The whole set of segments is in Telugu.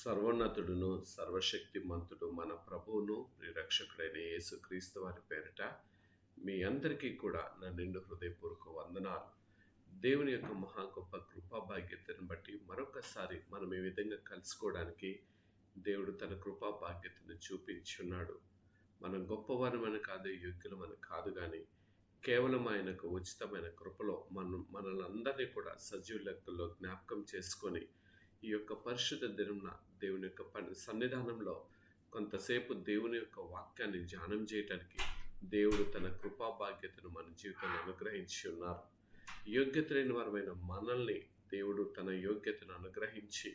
సర్వోన్నతుడును సర్వశక్తిమంతుడు మన ప్రభువును ప్రియరక్షకుడైన యేసుక్రీస్తు వారి పేరిట మీ అందరికీ కూడా నా నిండు హృదయపూర్వక వందనాలు. దేవుని యొక్క మహా గొప్ప కృపా భాగ్యతను బట్టి మరొకసారి మనం ఈ విధంగా కలుసుకోవడానికి దేవుడు తన కృపా భాగ్యతను చూపించున్నాడు. మనం గొప్పవారమని కాదు, యోగ్యులమని కాదు, కానీ కేవలం ఆయనకు ఉచితమైన కృపలో మనల్ని అందరినీ కూడా సజీవ లెక్కల్లో జ్ఞాపకం చేసుకొని ఈ యొక్క పరిశుద్ధ దినంన దేవుని యొక్క సన్నిధానంలో కొంతసేపు దేవుని యొక్క వాక్యాన్ని ధ్యానం చేయటానికి దేవుడు తన కృపా భాగ్యతను మన జీవితంలో అనుగ్రహించి ఉన్నారు. యోగ్యత లేని వారమైన మనల్ని దేవుడు తన యోగ్యతను అనుగ్రహించి,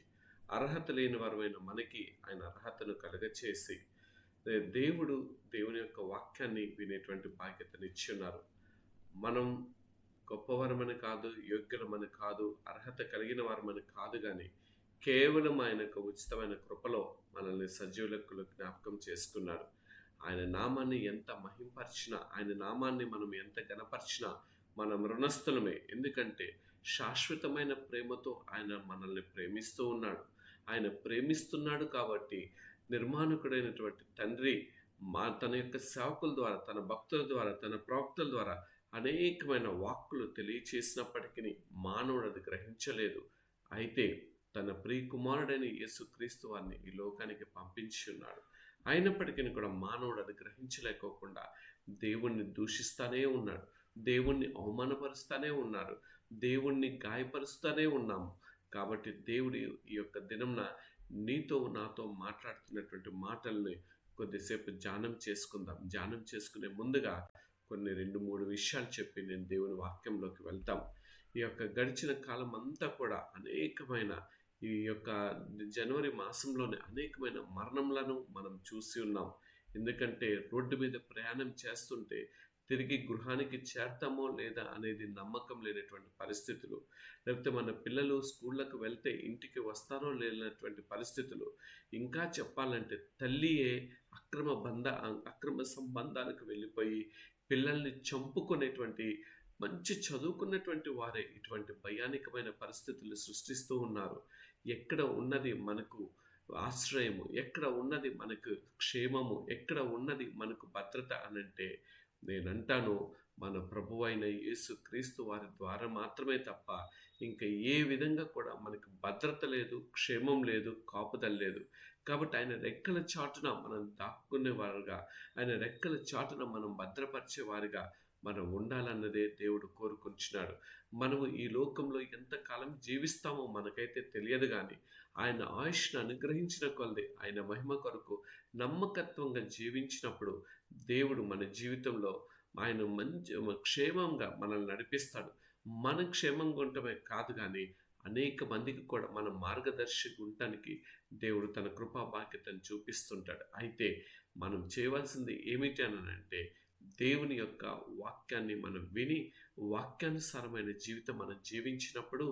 అర్హత లేని వారమైన మనకి ఆయన అర్హతను కలుగచేసి దేవుని యొక్క వాక్యాన్ని వినేటువంటి బాధ్యతను ఇచ్చి ఉన్నారు. మనం గొప్పవారమని కాదు, యోగ్యులమని కాదు, అర్హత కలిగిన వారమని కాదు, కానీ కేవలం ఆయనకు ఉచితమైన కృపలో మనల్ని సజీవ లెక్కలో జ్ఞాపకం చేసుకున్నాడు. ఆయన నామాన్ని ఎంత మహింపరిచినా, ఆయన నామాన్ని మనం ఎంత గణపరిచినా మనం రుణస్థులమే. ఎందుకంటే శాశ్వతమైన ప్రేమతో ఆయన మనల్ని ప్రేమిస్తూ ఉన్నాడు. ఆయన ప్రేమిస్తున్నాడు కాబట్టి నిర్మాణకుడైనటువంటి తండ్రి తన యొక్క సేవకుల ద్వారా, తన భక్తుల ద్వారా, తన ప్రవక్తల ద్వారా అనేకమైన వాక్కులు తెలియచేసినప్పటికీ మానవుడు అది గ్రహించలేదు. అయితే తన ప్రియ కుమారుడైన యేసుక్రీస్తు వారిని ఈ లోకానికి పంపించి ఉన్నాడు. అయినప్పటికీ కూడా మానవుడు అది గ్రహించలేకోకుండా దేవుణ్ణి దూషిస్తానే ఉన్నాడు, దేవుణ్ణి అవమానపరుస్తానే ఉన్నారు, దేవుణ్ణి గాయపరుస్తానే ఉన్నాము. కాబట్టి దేవుడి ఈ యొక్క దినంన నీతో నాతో మాట్లాడుతున్నటువంటి మాటల్ని కొద్దిసేపు ధ్యానం చేసుకుందాం. ధ్యానం చేసుకునే ముందుగా కొన్ని 2-3 విషయాలు చెప్పి నేను దేవుని వాక్యంలోకి వెళ్తాం. ఈ యొక్క గడిచిన కాలం అంతా కూడా అనేకమైన ఈ యొక్క జనవరి మాసంలోనే అనేకమైన మరణములను మనం చూసి ఉన్నాం. ఎందుకంటే రోడ్డు మీద ప్రయాణం చేస్తుంటే తిరిగి గృహానికి చేరతామో లేదా అనేది నమ్మకం లేనటువంటి పరిస్థితులు, లేకపోతే మన పిల్లలు స్కూళ్ళకు వెళ్తే ఇంటికి వస్తారో లేనటువంటి పరిస్థితులు, ఇంకా చెప్పాలంటే తల్లియే అక్రమ సంబంధాలకు వెళ్ళిపోయి పిల్లల్ని చంపుకునేటువంటి మంచి చదువుకున్నటువంటి వారే ఇటువంటి భయానకమైన పరిస్థితులు సృష్టిస్తూ ఉన్నారు. ఎక్కడ ఉన్నది మనకు ఆశ్రయము, ఎక్కడ ఉన్నది మనకు క్షేమము, ఎక్కడ ఉన్నది మనకు భద్రత అనంటే నేనంటాను మన ప్రభువైన యేసుక్రీస్తు వారి ద్వారా మాత్రమే తప్ప ఇంకా ఏ విధంగా కూడా మనకు భద్రత లేదు, క్షేమం లేదు, కాపుదల లేదు. కాబట్టి ఆయన రెక్కల చాటున మనం దాక్కునేవారుగా, ఆయన రెక్కల చాటున మనం భద్రపరిచేవారుగా మనం ఉండాలన్నదే దేవుడు కోరుకుంటున్నాడు. మనము ఈ లోకంలో ఎంతకాలం జీవిస్తామో మనకైతే తెలియదు, కానీ ఆయన ఆయుష్ను అనుగ్రహించిన కొలది ఆయన మహిమ కొరకు నమ్మకత్వంగా జీవించినప్పుడు దేవుడు మన జీవితంలో ఆయన మంచి క్షేమంగా మనల్ని నడిపిస్తాడు. మన క్షేమంగా ఉండటమే కాదు, కానీ అనేక మందికి కూడా మన మార్గదర్శి ఉండటానికి దేవుడు తన కృపా బాధ్యతను చూపిస్తుంటాడు. అయితే మనం చేయవలసింది ఏమిటి అంటే దేవుని యొక్క వాక్యాన్ని మనం విని వాక్యానుసారమైన జీవితం మనం జీవించినప్పుడు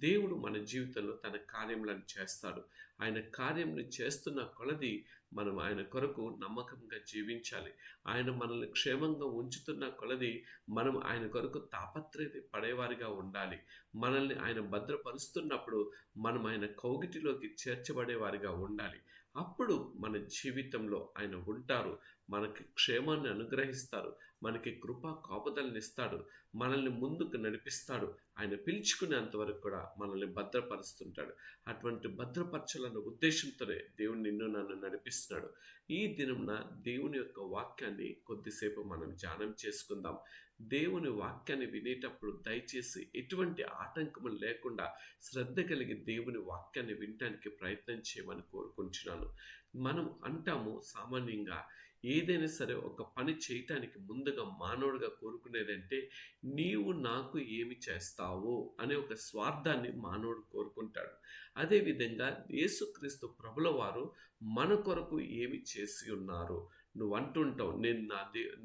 దేవుడు మన జీవితంలో తన కార్యములను చేస్తాడు. ఆయన కార్యములు చేస్తున్న కొలది మనం ఆయన కొరకు నమ్మకంగా జీవించాలి. ఆయన మనల్ని క్షేమంగా ఉంచుతున్న కొలది మనం ఆయన కొరకు తాపత్రయ పడేవారిగా ఉండాలి. మనల్ని ఆయన భద్రపరుస్తున్నప్పుడు మనం ఆయన కౌగిటిలోకి చేర్చబడేవారిగా ఉండాలి. అప్పుడు మన జీవితంలో ఆయన ఉంటారు, మనకి క్షేమాన్ని అనుగ్రహిస్తారు, మనకి కృపా కాపుదలనిస్తాడు, మనల్ని ముందుకు నడిపిస్తాడు. ఆయన పిలుచుకునేంత వరకు కూడా మనల్ని భద్రపరుస్తుంటాడు. అటువంటి భద్రపరచాలన్న ఉద్దేశంతోనే దేవుడు నిన్ను నన్ను నడిపిస్తున్నాడు. ఈ దినంన దేవుని యొక్క వాక్యాన్ని కొద్దిసేపు మనం ధ్యానం చేసుకుందాం. దేవుని వాక్యాన్ని వినేటప్పుడు దయచేసి ఎటువంటి ఆటంకములు లేకుండా శ్రద్ధ కలిగి దేవుని వాక్యాన్ని వినటానికి ప్రయత్నం చేయమని కోరుకుంటున్నాను. మనం అంటాము సామాన్యంగా ఏదైనా సరే ఒక పని చేయటానికి ముందుగా మానవుడిగా కోరుకునేదంటే నీవు నాకు ఏమి చేస్తావు అనే ఒక స్వార్థాన్ని మానవుడు కోరుకుంటాడు. అదేవిధంగా యేసుక్రీస్తు ప్రభుల వారు మన కొరకు ఏమి చేసి ఉన్నారు. నువ్వు అంటుంటావు,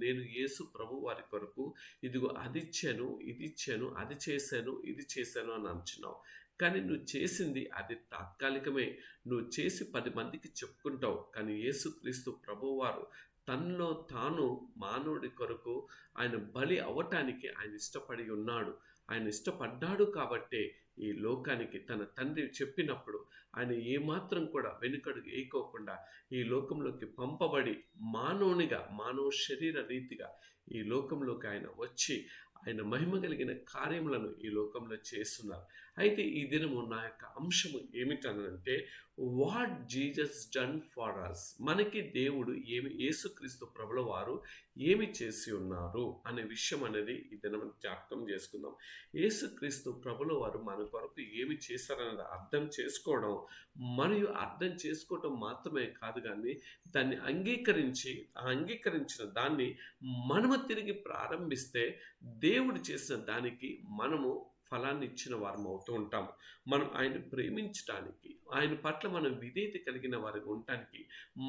నేను యేసు ప్రభు వారి కొరకు ఇదిగో అది ఇచ్చాను, ఇది ఇచ్చాను, అది చేశాను, ఇది చేశాను అని అంటున్నావు. కానీ నువ్వు చేసింది అది తాత్కాలికమే. నువ్వు చేసి 10 మందికి చెప్పుకుంటావు. కానీ యేసుక్రీస్తు ప్రభువారు తనలో తాను మానవుడి కొరకు ఆయన బలి అవ్వటానికి ఆయన ఇష్టపడి ఉన్నాడు. ఆయన ఇష్టపడ్డాడు కాబట్టే ఈ లోకానికి తన తండ్రి చెప్పినప్పుడు ఆయన ఏమాత్రం కూడా వెనుకడుగు వేయకోకుండా ఈ లోకంలోకి పంపబడి మానవ శరీర రీతిగా ఈ లోకంలోకి ఆయన వచ్చి ఆయన మహిమ కలిగిన కార్యములను ఈ లోకంలో చేస్తున్నారు. అయితే ఈ దినము నా యొక్క అంశము ఏమిటనంటే, what Jesus done for us, మనకి దేవుడు యేసుక్రీస్తు ప్రభుల వారు ఏమి చేసి ఉన్నారు అనే విషయం అనేది ఈ దినం జ్ఞాపకం చేసుకుందాం. యేసుక్రీస్తు ప్రభుల వారు మన కొరకు ఏమి చేశారన్నది అర్థం చేసుకోవడం, మరియు అర్థం చేసుకోవటం మాత్రమే కాదు కానీ దాన్ని అంగీకరించిన దాన్ని మనము తిరిగి ప్రారంభిస్తే దేవుడు చేసిన దానికి మనము ఫలాన్ని ఇచ్చిన వారం అవుతూ ఉంటాము. మనం ఆయన ప్రేమించడానికి, ఆయన పట్ల మనం విధేయత కలిగిన వారిగా ఉండటానికి,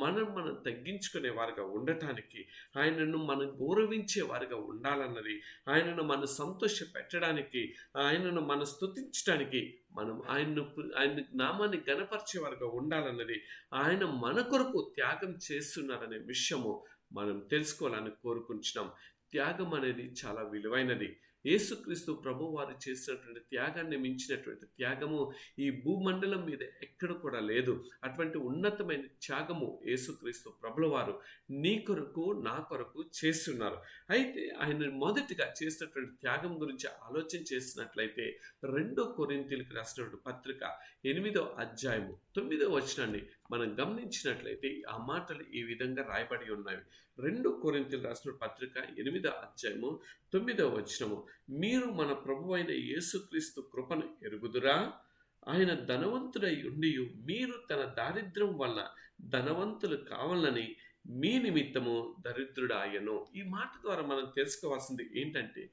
మనం తగ్గించుకునే వారిగా ఉండటానికి, ఆయనను మనం గౌరవించే వారిగా ఉండాలన్నది, ఆయనను మనం సంతోష పెట్టడానికి, ఆయనను మనం స్తుతించడానికి, మనం ఆయన నామాన్ని గణపరిచే వారిగా ఉండాలన్నది, ఆయన మన కొరకు త్యాగం చేస్తున్నారనే విషయము మనం తెలుసుకోవాలని కోరుకుంటున్నాం. త్యాగం అనేది చాలా విలువైనది. యేసుక్రీస్తు ప్రభు వారు చేసినటువంటి త్యాగాన్ని మించినటువంటి త్యాగము ఈ భూమండలం మీద ఎక్కడ కూడా లేదు. అటువంటి ఉన్నతమైన త్యాగము యేసుక్రీస్తు ప్రభుల వారు నీ కొరకు నా కొరకు చేస్తున్నారు. అయితే ఆయన మొదటిగా చేసినటువంటి త్యాగం గురించి ఆలోచన చేసినట్లయితే 2 కొరింథీయులకు రాసినటువంటి పత్రిక 8వ అధ్యాయము 9వ వచనాన్ని మనం గమనించినట్లయితే ఆ మాటలు ఈ విధంగా రాయబడి ఉన్నాయి. 2 కొరింథీయులు రాసిన పత్రిక 8వ అధ్యాయము 9వ వచనము, మీరు మన ప్రభువైన యేసుక్రీస్తు కృపను ఎరుగుదురా, ఆయన ధనవంతుడై ఉండి మీరు తన దారిద్ర్యం వల్ల ధనవంతులు కావాలని మీ నిమిత్తము దరిద్రుడాయను. ఈ మాట ద్వారా మనం తెలుసుకోవాల్సింది ఏంటంటే,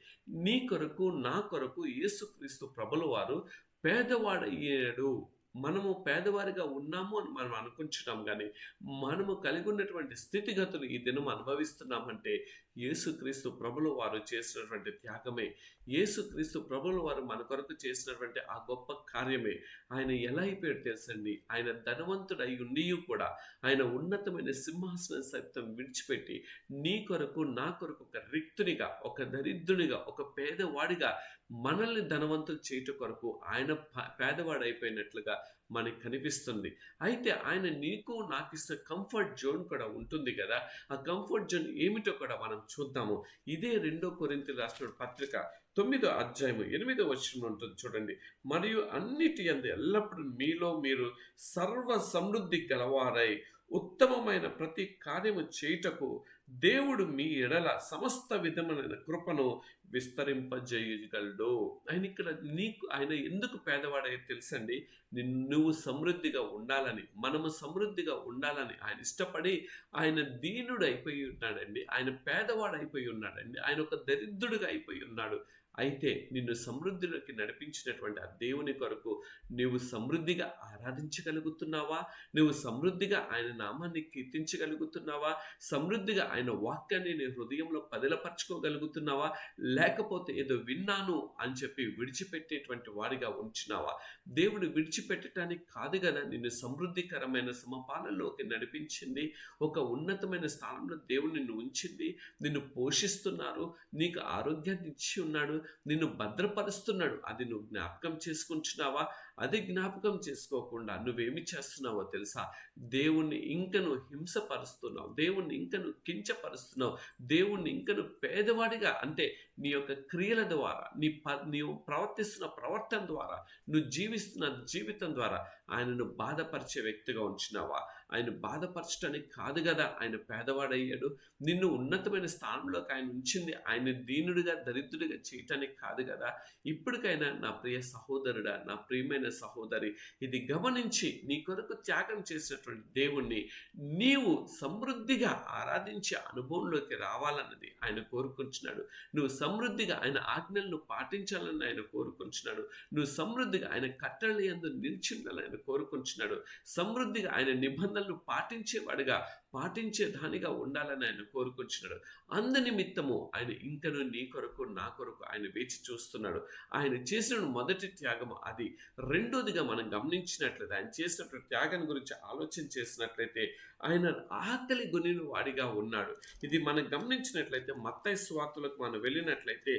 నీ కొరకు నా కొరకు యేసుక్రీస్తు ప్రభుల వారు పేదవాడయ్యాడు. మనము పేదవారిగా ఉన్నాము అని మనం అనుకుంటున్నాం, కానీ మనము కలిగి ఉన్నటువంటి స్థితిగతులు ఈ దినం అనుభవిస్తున్నామంటే యేసుక్రీస్తు ప్రభుల వారు చేసినటువంటి త్యాగమే, యేసుక్రీస్తు ప్రభుల వారు మన కొరకు చేసినటువంటి ఆ గొప్ప కార్యమే. ఆయన ఎలా అయిపోయాడు తెలుసండి, ఆయన ధనవంతుడు అయి ఉండి కూడా ఆయన ఉన్నతమైన సింహాసనం సైతం విడిచిపెట్టి నీ కొరకు నా కొరకు ఒక రిక్తునిగా, ఒక దరిద్రునిగా, ఒక పేదవాడిగా మనల్ని ధనవంతులు చేయటం కొరకు ఆయన పేదవాడు అయిపోయినట్లుగా మనకి కనిపిస్తుంది. అయితే ఆయన నీకు నాకు ఇస్తున్న కంఫర్ట్ జోన్ కూడా ఉంటుంది కదా. ఆ కంఫర్ట్ జోన్ ఏమిటో కూడా మనం చూద్దాము. ఇదే 2 కొరింథీయులు రాసిన పత్రిక 9వ అధ్యాయము 8వ వచనం ఉంటుంది చూడండి. మరియు అన్నిటి యందు ఎల్లప్పుడూ మీలో మీరు సర్వ సమృద్ధి గలవారై ఉత్తమమైన ప్రతి కార్యము చేయుటకు దేవుడు మీ ఎడల సమస్త విధమైన కృపను విస్తరింపజేయగలడు. ఆయన ఎందుకు పేదవాడై తెలుసండి, నువ్వు సమృద్ధిగా ఉండాలని, మనము సమృద్ధిగా ఉండాలని ఆయన ఇష్టపడి ఆయన దీనుడు అయిపోయి ఉన్నాడండి. ఆయన పేదవాడు అయిపోయి ఉన్నాడండి. ఆయన ఒక దరిద్రుడిగా అయిపోయి ఉన్నాడు. అయితే నిన్ను సమృద్ధిలోకి నడిపించినటువంటి ఆ దేవుని కొరకు నువ్వు సమృద్ధిగా ఆరాధించగలుగుతున్నావా? నువ్వు సమృద్ధిగా ఆయన నామాన్ని కీర్తించగలుగుతున్నావా? సమృద్ధిగా ఆయన వాక్యాన్ని నీ హృదయంలో పదిలపరచుకోగలుగుతున్నావా? లేకపోతే ఏదో విన్నాను అని చెప్పి విడిచిపెట్టేటువంటి వాడిగా ఉంచినావా? దేవుడు విడిచిపెట్టడానికి కాదు కదా నిన్ను సమృద్ధికరమైన సమపాలనలోకి నడిపించింది. ఒక ఉన్నతమైన స్థానంలో దేవుడు నిన్ను ఉంచింది, నిన్ను పోషిస్తున్నారు, నీకు ఆరోగ్యాన్ని ఇచ్చి ఉన్నాడు, నిన్ను భద్రపరుస్తున్నాడు. అది నువ్వు జ్ఞాపకం చేసుకుంటున్నావా? అది జ్ఞాపకం చేసుకోకుండా నువ్వేమి చేస్తున్నావో తెలుసా? దేవుణ్ణి ఇంకను హింసపరుస్తున్నావు, దేవుణ్ణి ఇంకను కించపరుస్తున్నావు, దేవుణ్ణి ఇంకను పేదవాడిగా, అంటే నీ యొక్క క్రియల ద్వారా, నీవు ప్రవర్తిస్తున్న ప్రవర్తన ద్వారా, నువ్వు జీవిస్తున్న జీవితం ద్వారా ఆయనను బాధపరిచే వ్యక్తిగా ఉంచినావా? ఆయన బాధపరచడానికి కాదు కదా ఆయన పేదవాడయ్యాడు. నిన్ను ఉన్నతమైన స్థానంలోకి ఆయన ఉంచింది ఆయన దీనుడిగా, దరిద్రుడిగా చేయటానికి కాదు కదా. ఇప్పటికైనా నా ప్రియ సహోదరుడా, నా ప్రియమైన సహోదరి, ఇది గమనించి నీ కొరకు త్యాగం చేసినటువంటి దేవుణ్ణి నీవు సమృద్ధిగా ఆరాధించే అనుభవంలోకి రావాలన్నది ఆయన కోరుకుంటున్నాడు. నువ్వు సమృద్ధిగా ఆయన ఆజ్ఞలను పాటించాలని ఆయన కోరుకుంటున్నాడు. నువ్వు సమృద్ధిగా ఆయన కట్టడల యందు నిలిచి ఉండాలని ఆయన కోరుకుంటున్నాడు. సమృద్ధిగా ఆయన నిబంధనలు పాటించే దానిగా ఉండాలని ఆయన కోరుకుంటున్నాడు. అందు నిమిత్తము ఆయన ఇంకను నీ కొరకు నా కొరకు ఆయన వేచి చూస్తున్నాడు. ఆయన చేసిన మొదటి త్యాగము అది. రెండోదిగా మనం గమనించినట్లయితే ఆయన చేసినటువంటి త్యాగం గురించి ఆలోచన చేసినట్లయితే ఆయన ఆకలి గొనిన వాడిగా ఉన్నాడు. ఇది మనం గమనించినట్లయితే మత్తయి సువార్తలకు మనం వెళ్ళినట్లయితే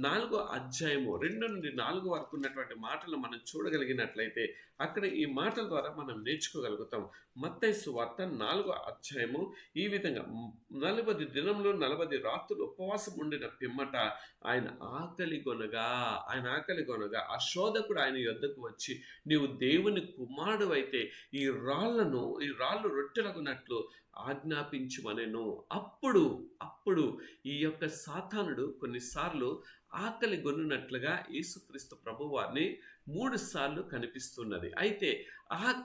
4వ అధ్యాయము 2 నుండి 4 వరకు ఉన్నటువంటి మాటలు మనం చూడగలిగినట్లయితే అక్కడ ఈ మాటల ద్వారా మనం నేర్చుకోగలుగుతాం. మత్తయి సువార్త 4వ అధ్యాయము ఈ విధంగా 40 దినములు 40 రాత్రులు ఉపవాసం ఉండిన పిమ్మట ఆయన ఆకలి కొనగా ఆ శోధకుడు ఆయన యొద్దకు వచ్చి, నీవు దేవుని కుమారుడు అయితే ఈ రాళ్ళు రొట్టెలగునట్లు ఆజ్ఞాపించుమనెను. అప్పుడు ఈ యొక్క సాతానుడు కొన్నిసార్లు ఆకలి గొనున్నట్లుగా యేసుక్రీస్తు ప్రభువారిని 3 సార్లు కనిపిస్తున్నది. అయితే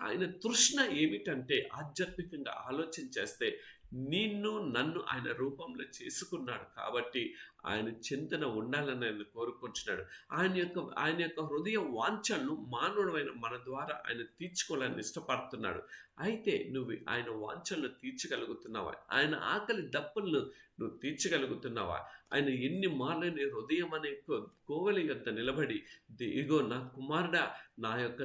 ఆయన తృష్ణ ఏమిటంటే ఆధ్యాత్మికంగా ఆలోచన చేస్తే నన్ను ఆయన రూపంలో చేసుకున్నాడు కాబట్టి ఆయన చింతన ఉండాలని ఆయన కోరుకుంటున్నాడు. ఆయన యొక్క హృదయ వాంఛలను మానవుడైన మన ద్వారా ఆయన తీర్చుకోవాలని ఇష్టపడుతున్నాడు. అయితే నువ్వు ఆయన వాంఛలను తీర్చగలుగుతున్నావా? ఆయన ఆకలి దప్పులను నువ్వు తీర్చగలుగుతున్నావా? ఆయన ఎన్ని మార్లు నీ హృదయం అనే కోవెల యొద్ద నిలబడి, ఇగో నా కుమారుడా, నా యొక్క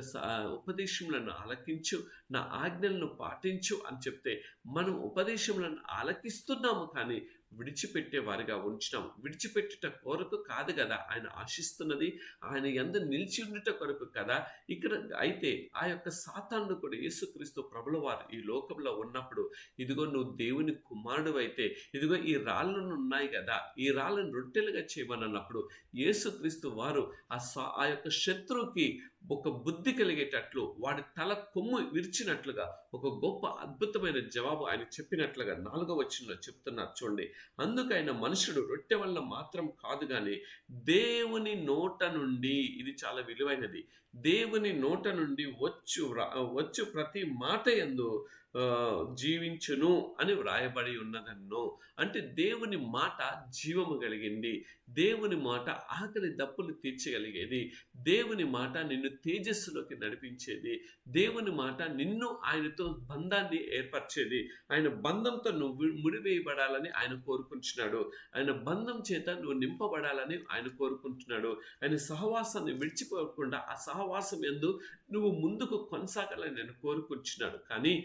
ఉపదేశములను ఆలకించు, నా ఆజ్ఞలను పాటించు అని చెప్తే మనం ఉపదేశములను ఆలకిస్తున్నాము, కానీ విడిచిపెట్టే వారిగా ఉంచినాం. విడిచిపెట్టుట కొరకు కాదు కదా ఆయన ఆశిస్తున్నది, ఆయన యందు నిలిచి ఉండుట కొరకు కదా. ఇక్కడ అయితే ఆ యొక్క సాతానుడు కూడా యేసుక్రీస్తు ప్రభుల వారు ఈ లోకంలో ఉన్నప్పుడు, ఇదిగో నువ్వు దేవుని కుమారుడు అయితే, ఇదిగో ఈ రాళ్ళను ఉన్నాయి కదా, ఈ రాళ్ళను రొట్టెలుగా చేయమన్నప్పుడు యేసుక్రీస్తు వారు ఆ యొక్క శత్రువుకి ఒక బుద్ధి కలిగేటట్లు, వాడి తల కొమ్ము విరిచినట్లుగా ఒక గొప్ప అద్భుతమైన జవాబు ఆయన చెప్పినట్లుగా 4వ వచనంలో చెప్తున్నారు చూడండి. అందుకైన మనుషుడు రొట్టె వల్ల మాత్రం కాదు కానీ దేవుని నోట నుండి, ఇది చాలా విలువైనది, దేవుని నోట నుండి వచ్చు ప్రతి మాట యందు జీవించును అని వ్రాయబడి ఉన్నదన్ను. అంటే దేవుని మాట జీవము కలిగింది, దేవుని మాట ఆకలి దప్పులు తీర్చగలిగేది, దేవుని మాట నిన్ను తేజస్సులోకి నడిపించేది, దేవుని మాట నిన్ను ఆయనతో బంధాన్ని ఏర్పరిచేది. ఆయన బంధంతో నువ్వు ముడివేయబడాలని ఆయన కోరుకుంటున్నాడు. ఆయన బంధం చేత నువ్వు నింపబడాలని ఆయన కోరుకుంటున్నాడు. ఆయన సహవాసాన్ని విడిచిపోకుండా ఆ సహవాసం యందు నువ్వు ముందుకు కొనసాగాలని ఆయన కోరుకుంటున్నాడు. కానీ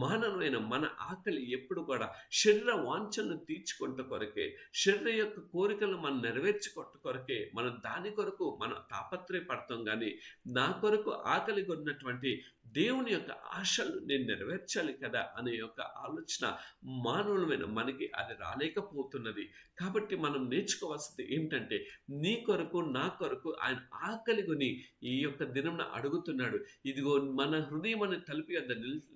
మానవులైన మన ఆకలి ఎప్పుడు కూడా శరీర వాంఛలను తీర్చుకుంట కొరకే, శరీర యొక్క కోరికలను మనం నెరవేర్చుకుంట కొరకే, మనం దాని కొరకు మనం తాపత్రయపడతాం. కానీ నా కొరకు ఆకలి కొన్నటువంటి దేవుని యొక్క ఆశలు నేను నెరవేర్చాలి కదా అనే యొక్క ఆలోచన మానవులమైన మనకి అది రాలేకపోతున్నది. కాబట్టి మనం నేర్చుకోవాల్సింది ఏమిటంటే, నీ కొరకు నా కొరకు ఆయన ఆకలి కొని ఈ యొక్క దినం అడుగుతున్నాడు. ఇదిగో మన హృదయం అనే తలుపు వద్ద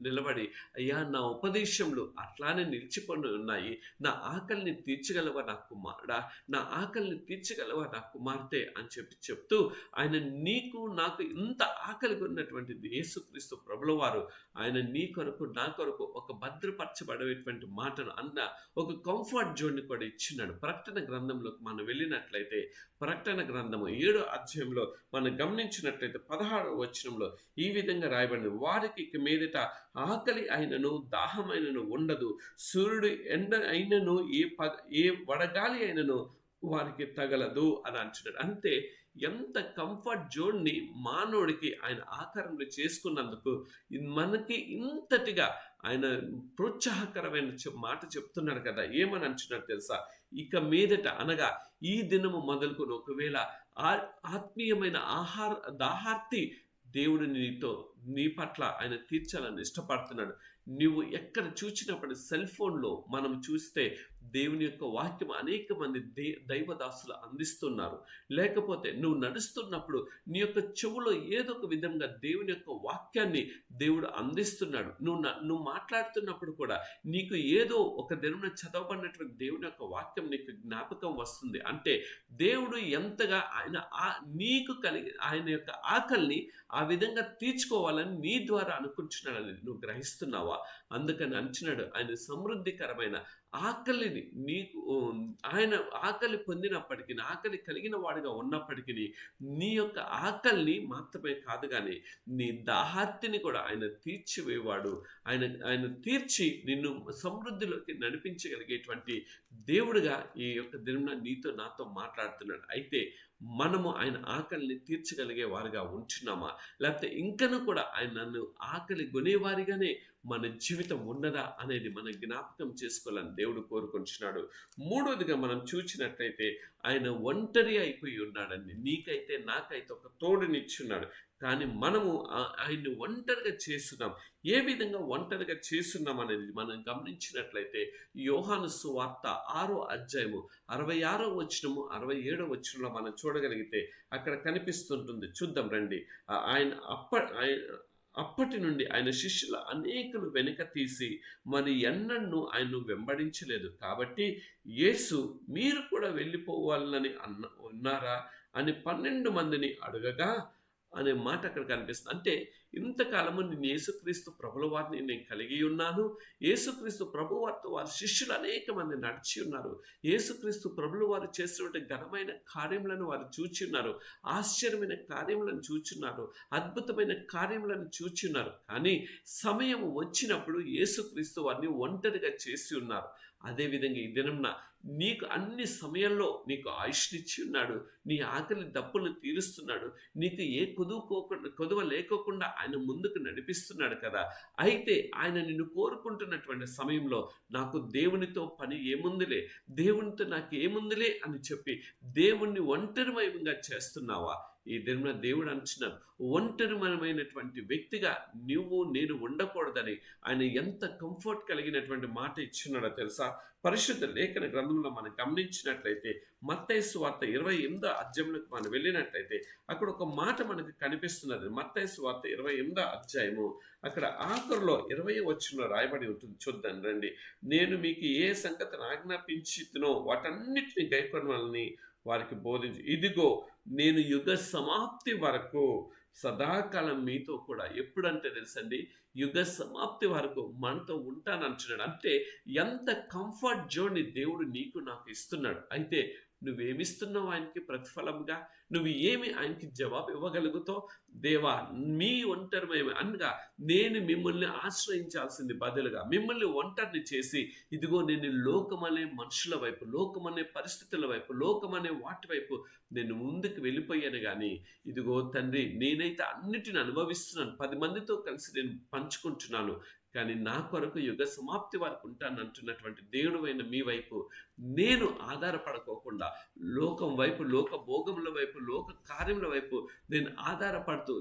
నిలబడి, అయ్యా నా ఉపదేశంలో అట్లానే నిలిచిపోయి ఉన్నాయి, నా ఆకలిని తీర్చగలవా నా కుమారుడా, నా ఆకలిని తీర్చగలవా నా కుమార్తె అని చెప్తూ ఆయన నీకు నాకు ఇంత ఆకలి కొన్నటువంటిది యేసుక్రీస్తు ప్రభుల వారు ఆయన నీ కొరకు నా కొరకు ఒక భద్రపరచబడేటువంటి మాటను ఒక కంఫర్ట్ జోన్ని కూడా ఇచ్చినాడు. ప్రకటన గ్రంథంలోకి మనం వెళ్ళినట్లయితే ప్రకటన గ్రంథము 7వ అధ్యాయంలో మనం గమనించినట్లయితే 16వ వచనంలో ఈ విధంగా రాయబడింది, వారికి ఇక మీదట ఆకలి అయినను దాహమైనను ఉండదు, సూర్యుడు ఎండ అయినను ఏ వడగాలి అయినను వారికి తగలదు అని అంటున్నాడు. అంటే ఎంత కంఫర్ట్ జోన్ని మానవుడికి ఆయన ఆకారంలో చేసుకున్నందుకు మనకి ఇంతటిగా ఆయన ప్రోత్సాహకరమైన మాట చెప్తున్నాడు కదా. ఏమని అంటున్నాడు తెలుసా? ఇక మీదట అనగా ఈ దినము మొదలుకొని ఒకవేళ ఆత్మీయమైన దాహార్తి దేవుడు నీ పట్ల ఆయన తీర్చాలని ఇష్టపడుతున్నాడు. నువ్వు ఎక్కడ చూసినప్పుడు సెల్ ఫోన్లో మనం చూస్తే దేవుని యొక్క వాక్యం అనేక మంది దైవదాసులు అందిస్తున్నారు. లేకపోతే నువ్వు నడుస్తున్నప్పుడు నీ యొక్క చెవులో ఏదో ఒక విధంగా దేవుని యొక్క వాక్యాన్ని దేవుడు అందిస్తున్నాడు. నువ్వు మాట్లాడుతున్నప్పుడు కూడా నీకు ఏదో ఒక దినం చదవబడినటువంటి దేవుని యొక్క వాక్యం నీకు జ్ఞాపకం వస్తుంది. అంటే దేవుడు ఎంతగా నీకు ఆయన యొక్క ఆకలిని ఆ విధంగా తీర్చుకోవాలని నీ ద్వారా అనుకుంటున్నాడని నువ్వు గ్రహిస్తున్నావా? అందుకని అంటున్నాడు, ఆయన సమృద్ధికరమైన ఆకలిని ఆయన ఆకలి పొందినప్పటికీ, ఆకలి కలిగిన వాడిగా ఉన్నప్పటికీ నీ యొక్క ఆకలిని మాత్రమే కాదు కానీ నీ దాహార్తిని కూడా ఆయన తీర్చివేవాడు. ఆయన తీర్చి నిన్ను సమృద్ధిలోకి నడిపించగలిగేటువంటి దేవుడుగా ఈ యొక్క దినం నీతో నాతో మాట్లాడుతున్నాడు. అయితే మనము ఆయన ఆకలిని తీర్చగలిగే వారిగా ఉంటున్నామా? లేకపోతే ఇంకను కూడా ఆయన నన్ను ఆకలి కొనేవారిగానే మన జీవితం ఉన్నదా అనేది మనం జ్ఞాపకం చేసుకోవాలని దేవుడు కోరుకుంటున్నాడు. మూడోదిగా మనం చూచినట్లయితే ఆయన ఒంటరి అయిపోయి ఉన్నాడండి. నీకైతే నాకైతే ఒక తోడునిచ్చున్నాడు. కానీ మనము ఆయన్ని ఒంటరిగా చేస్తున్నాం. ఏ విధంగా ఒంటరిగా చేస్తున్నాం అనేది మనం గమనించినట్లయితే యోహాను సువార్త 6వ అధ్యాయము 66వ వచనము 67వ వచనంలో మనం చూడగలిగితే అక్కడ కనిపిస్తుంటుంది. చూద్దాం రండి. ఆయన అప్పటి నుండి ఆయన శిష్యుల అనేకులు వెనుక తీసి మరి ఎన్నడూ ఆయన్ను వెంబడించలేదు. కాబట్టి యేసు మీరు కూడా వెళ్ళిపోవాలని ఉన్నారా అని 12 మందిని అడగగా అనే మాట అక్కడ కనిపిస్తుంది. అంటే ఇంతకాలము నేను యేసుక్రీస్తు ప్రభుల వారిని నేను కలిగి ఉన్నాను. యేసుక్రీస్తు ప్రభువారితో వారి శిష్యులు అనేక మంది నడిచి ఉన్నారు. యేసుక్రీస్తు ప్రభులు వారు చేసినటువంటి ఘనమైన కార్యములను వారు చూచున్నారు. ఆశ్చర్యమైన కార్యములను చూచున్నారు. అద్భుతమైన కార్యములను చూచున్నారు. కానీ సమయం వచ్చినప్పుడు యేసుక్రీస్తు వారిని ఒంటరిగా చేసి ఉన్నారు. అదేవిధంగా ఈ దినంన నీకు అన్ని సమయంలో నీకు ఆయుష్నిచ్చి ఉన్నాడు. నీ ఆకలి దప్పులను తీరుస్తున్నాడు. నీకు ఏ కొదువ లేకోకుండా ఆయన ముందుకు నడిపిస్తున్నాడు కదా. అయితే ఆయన నిన్ను కోరుకుంటున్నటువంటి సమయంలో నాకు దేవునితో పని ఏముందిలే, దేవునితో నాకు ఏముందిలే అని చెప్పి దేవుణ్ణి ఒంటరిమయంగా చేస్తున్నావా? ఈ దిన దేవుడు అంటున్నారు, ఒంటరిమయమైనటువంటి వ్యక్తిగా నేను ఉండకూడదని ఆయన ఎంత కంఫర్ట్ కలిగినటువంటి మాట ఇచ్చున్నాడో తెలుసా? పరిశుద్ధ లేఖన గ్రంథంలో మనం గమనించినట్లయితే మత్తయి సువార్త 28వ అధ్యాయంలోకి మనం వెళ్ళినట్లయితే అక్కడ ఒక మాట మనకు కనిపిస్తున్నది. మత్తయి సువార్త 28వ అధ్యాయము అక్కడ ఆఖరులో 20వ వచనంలో రాయబడి ఉంటుంది. చూద్దాం రండి. నేను మీకు ఏ సంగతిని ఆజ్ఞాపించితునో వాటన్నిటిని గైకొనవాలని వారికి బోధించి, ఇదిగో నేను యుగ సమాప్తి వరకు సదాకాలం మీతో కూడా. ఎప్పుడంటే తెలుసండి, యుగ సమాప్తి వరకు మనతో ఉంటానంటున్నాడు. అంటే ఎంత కంఫర్ట్ జోన్ని దేవుడు నీకు నాకు ఇస్తున్నాడు. అయితే నువ్వేమిస్తున్నావు ఆయనకి ప్రతిఫలంగా? నువ్వు ఏమి ఆయనకి జవాబు ఇవ్వగలుగుతావు? దేవా, మీ ఒంటరిమయమే అనగా నేను మిమ్మల్ని ఆశ్రయించాల్సింది బదులుగా మిమ్మల్ని ఒంటరిని చేసి, ఇదిగో నేను లోకమనే మనుషుల వైపు, లోకమనే పరిస్థితుల వైపు, లోకమనే వాటి వైపు నేను ముందుకు వెళ్ళిపోయాను. కానీ ఇదిగో తండ్రి, నేనైతే అన్నిటిని అనుభవిస్తున్నాను, 10 మందితో కలిసి నేను పంచుకుంటున్నాను. కానీ నా కొరకు యుగ సమాప్తి వరకు ఉంటానంటున్నటువంటి దేవుడైన మీ వైపు నేను ఆధారపడకోకుండా లోకం వైపు, లోక భోగముల వైపు, లోక కార్యముల వైపు నేను ఆధారపడుతూ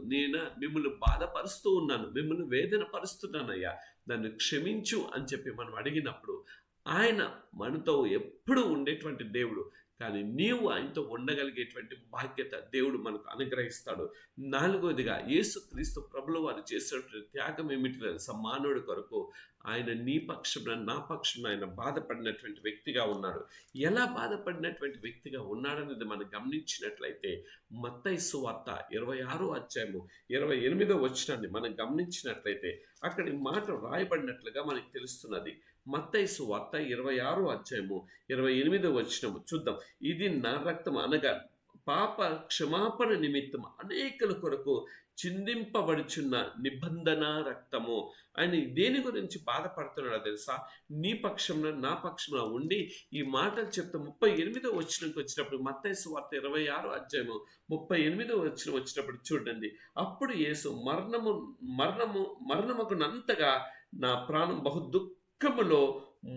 మిమ్మల్ని బాధపరుస్తూ ఉన్నాను, మిమ్మల్ని వేదన పరుస్తున్నానయ్యా, నన్ను క్షమించు అని చెప్పి మనం అడిగినప్పుడు ఆయన మనతో ఎప్పుడూ ఉండేటువంటి దేవుడు. కానీ నీవు ఆయనతో ఉండగలిగేటువంటి బాధ్యత దేవుడు మనకు అనుగ్రహిస్తాడు. 4వదిగా యేసుక్రీస్తు ప్రభుల వారు చేసినటువంటి త్యాగం ఏమిటి తెలుసా? మానవుడి కొరకు ఆయన నీ పక్షంలో, నా పక్షంలో ఆయన బాధపడినటువంటి వ్యక్తిగా ఉన్నాడు. ఎలా బాధపడినటువంటి వ్యక్తిగా ఉన్నాడనేది మనం గమనించినట్లయితే మత్తయి సువార్త 26వ అధ్యాయము 28వ వచనాన్ని మనం గమనించినట్లయితే అక్కడి మాట రాయబడినట్లుగా మనకు తెలుస్తున్నది. మత్తయి సువార్త 26వ అధ్యాయము 28వ వచనము చూద్దాం. ఇది నా రక్తం అనగా పాప క్షమాపణ నిమిత్తం అనేకుల కొరకు చిందింపబడుచున్న నిబంధన రక్తము. ఆయన దేని గురించి బాధపడుతున్నాడో తెలుసా? నీ పక్షంలో, నా పక్షంలో ఉండి ఈ మాటలు చెప్తే 38వ వచనంకి వచ్చినప్పుడు, మత్తయి సువార్త 26వ అధ్యాయము 38వ వచనం వచ్చినప్పుడు చూడండి. అప్పుడు యేసు మరణముకునంతగా నా ప్రాణం బహు దుఃఖములో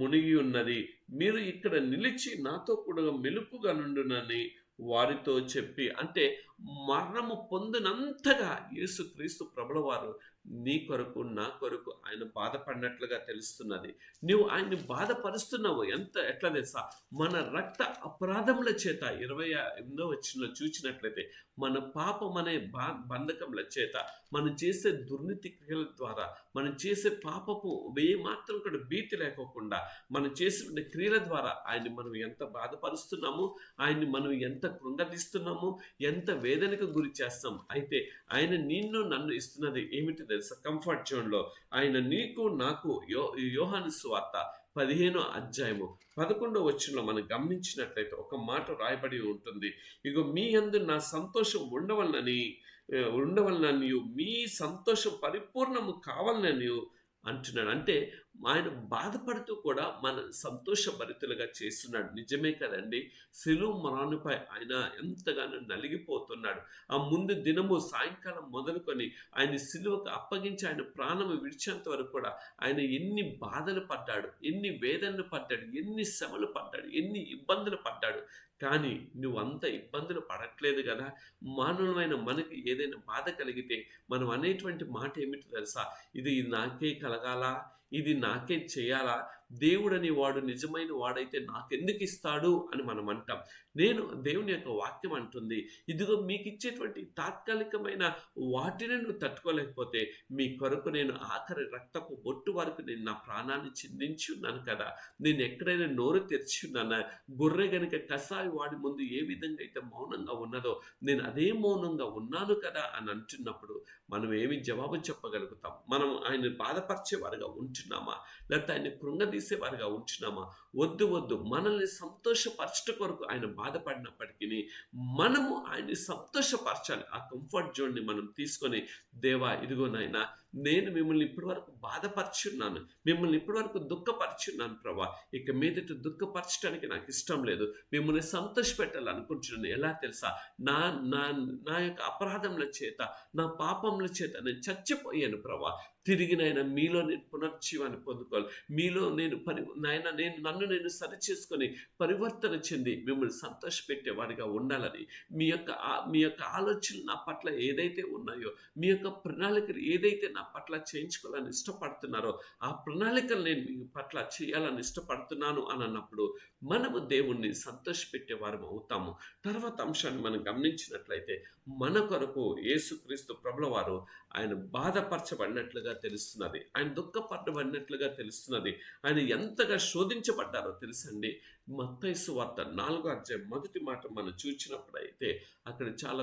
మునిగి ఉన్నది, మీరు ఇక్కడ నిలిచి నాతో కూడా మెలుపుగా నుండునని వారితో చెప్పి. అంటే మరణము పొందినంతగా యేసుక్రీస్తు ప్రభుల వారు నీ కొరకు, నా కొరకు ఆయన బాధపడినట్లుగా తెలుస్తున్నది. నువ్వు ఆయన్ని బాధపరుస్తున్నావు. ఎట్లా తెలుసా? మన రక్త అపరాధముల చేత 28వ వచనంలో చూచినట్లయితే మన పాపం అనే బంధకముల చేత, మనం చేసే దుర్నీతి క్రియల ద్వారా, మనం చేసే పాపపు ఏ మాత్రం కూడా భీతి లేకోకుండా మనం చేసిన క్రియల ద్వారా ఆయన్ని మనం ఎంత బాధపరుస్తున్నాము, ఆయన్ని మనం ఎంత కృంగతీస్తున్నాము, ఎంత వేదనకు గురి చేస్తాం. అయితే ఆయన నిన్ను నన్ను ఇస్తున్నది ఏమిటి తెలుసా? కంఫర్ట్ జోన్లో ఆయన నీకు నాకు యోహాను సువార్త 15వ అధ్యాయము 11వ వచనంలో మనం గమనించినట్లయితే ఒక మాట రాయబడి ఉంటుంది. ఇగో మీ యందు నా సంతోషం ఉండవలనని మీ సంతోషం పరిపూర్ణము కావాలని అంటున్నాడు. అంటే ఆయన బాధపడుతూ కూడా మన సంతోషభరితులుగా చేస్తున్నాడు. నిజమే కదండి. శిలువ మ్రానుపై ఆయన ఎంతగానో నలిగిపోతున్నాడు. ఆ ముందు దినము సాయంకాలం మొదలుకొని ఆయన సిలువకు అప్పగించి ఆయన ప్రాణము విడిచేంత వరకు కూడా ఆయన ఎన్ని బాధలు పడ్డాడు, ఎన్ని వేదనలు పడ్డాడు, ఎన్ని శ్రమలు పడ్డాడు, ఎన్ని ఇబ్బందులు పడ్డాడు. కానీ నువ్వంత ఇబ్బందులు పడట్లేదు కదా. మానవులమైన మనకి ఏదైనా బాధ కలిగితే మనం అనేటువంటి మాట ఏమిటో తెలుసా? ఇది నాకే కలగాలా, ఇది నాకే చేయాలా, దేవుడని వాడు నిజమైన వాడైతే నాకెందుకు ఇస్తాడు అని మనం అంటాం. దేవుని యొక్క వాక్యం అంటుంది, ఇదిగో మీకు ఇచ్చేటువంటి తాత్కాలికమైన వాటిని నువ్వు తట్టుకోలేకపోతే మీ కొరకు నేను ఆఖరి రక్తపు బొట్టు వరకు నేను నా ప్రాణాన్ని చిందించి ఉన్నాను కదా. నేను ఎక్కడైనా నోరు తెరిచి ఉన్నానా? గొర్రె గనుక కసాయి వాడి ముందు ఏ విధంగా అయితే మౌనంగా ఉన్నదో నేను అదే మౌనంగా ఉన్నాను కదా అని అంటున్నప్పుడు మనం ఏమి జవాబు చెప్పగలుగుతాం? మనం ఆయన బాధపరిచేవారుగా ఉంటున్నామా, లేకపోతే ఆయన కృంగదీసేవారుగా ఉంటున్నామా? వద్దు వద్దు, మనల్ని సంతోషపరచట కొరకు ఆయన బాధపడినప్పటికీ మనము ఆయన్ని సంతోషపరచాలి. ఆ కంఫర్ట్ జోన్ని మనం తీసుకొని, దేవా ఇదిగో నాయనా, నేను మిమ్మల్ని ఇప్పటి వరకు బాధపరుచున్నాను, మిమ్మల్ని ఇప్పటి వరకు దుఃఖపరుచున్నాను ప్రభా, ఇక మీదట దుఃఖపరచడానికి నాకు ఇష్టం లేదు, మిమ్మల్ని సంతోషపెట్టాలనుకుంటున్నాను. ఎలా తెలుసా? నా నా నా యొక్క అపరాధముల చేత, నా పాపముల చేత నేను చచ్చిపోయాను ప్రభా. తిరిగి నాయన మీలో నేను పునర్జీవాన్ని పొందుకోవాలి. మీలో నేను నన్ను నేను సరి చేసుకొని పరివర్తన చెంది మిమ్మల్ని సంతోషపెట్టే వాడిగా ఉండాలని, మీ యొక్క ఆలోచనలు నా పట్ల ఏదైతే ఉన్నాయో, మీ యొక్క ప్రణాళికలు ఏదైతే నా పట్ల చేయించుకోవాలని ఇష్టపడుతున్నారో, ఆ ప్రణాళికలు నేను మీ పట్ల చేయాలని ఇష్టపడుతున్నాను అని అన్నప్పుడు మనము దేవుణ్ణి సంతోషపెట్టే వారం అవుతాము. తర్వాత అంశాన్ని మనం గమనించినట్లయితే, మన కొరకు యేసుక్రీస్తు ప్రభుల వారు ఆయన బాధపరచబడినట్లుగా తెలుస్తున్నది, ఆయన దుఃఖపడబడినట్లుగా తెలుస్తున్నది, ఆయన ఎంతగా శోధించబడ్డారో తెలుసండి. మత్తయి సువార్త 4వ అధ్యాయం మొదటి మాట మనం చూచినప్పుడైతే అక్కడ చాలా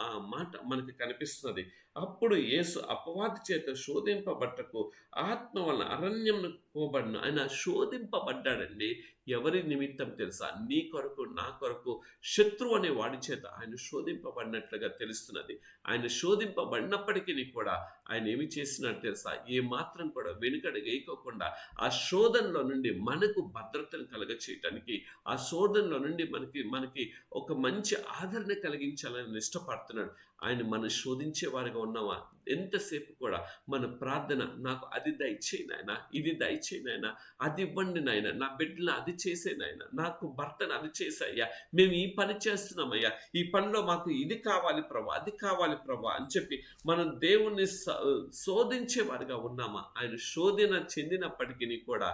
ఆ మాట మనకి కనిపిస్తున్నది. అప్పుడు యేసు అపవాది చేత శోధింపబట్టకు ఆత్మ వలన అరణ్యంను పోబడిన ఆయన శోధింపబడ్డాడండి. ఎవరి నిమిత్తం తెలుసా? నీ కొరకు, నా కొరకు, శత్రువు అనే వాడి చేత ఆయన శోధింపబడినట్లుగా తెలుస్తున్నది. ఆయన శోధింపబడినప్పటికీ కూడా ఆయన ఏమి చేసినట్టు తెలుసా? ఏ మాత్రం కూడా వెనుకడు వేయకోకుండా ఆ శోధనలో నుండి మనకు భద్రతను కలగ చేయటానికి, ఆ శోధనలో నుండి మనకి ఒక మంచి ఆదరణ కలిగించాలని ఇష్టపడుతున్నాడు. ఆయన మనం శోధించే వారిగా ఉన్నామా? ఎంతసేపు కూడా మన ప్రార్థన, నాకు అది దయచేయి నాయనా, ఇది దయచేయి నాయనా, అది ఇవ్వండి నాయనా, నా బిడ్డలను అది చేసే నాయనా, నాకు భర్తను అది చేసాయ్యా, మేము ఈ పని చేస్తున్నామయ్యా, ఈ పనిలో మాకు ఇది కావాలి ప్రభా, అది కావాలి ప్రభా అని చెప్పి మనం దేవుణ్ణి శోధించే వారిగా ఉన్నామా? ఆయన శోధన చెందినప్పటికీ కూడా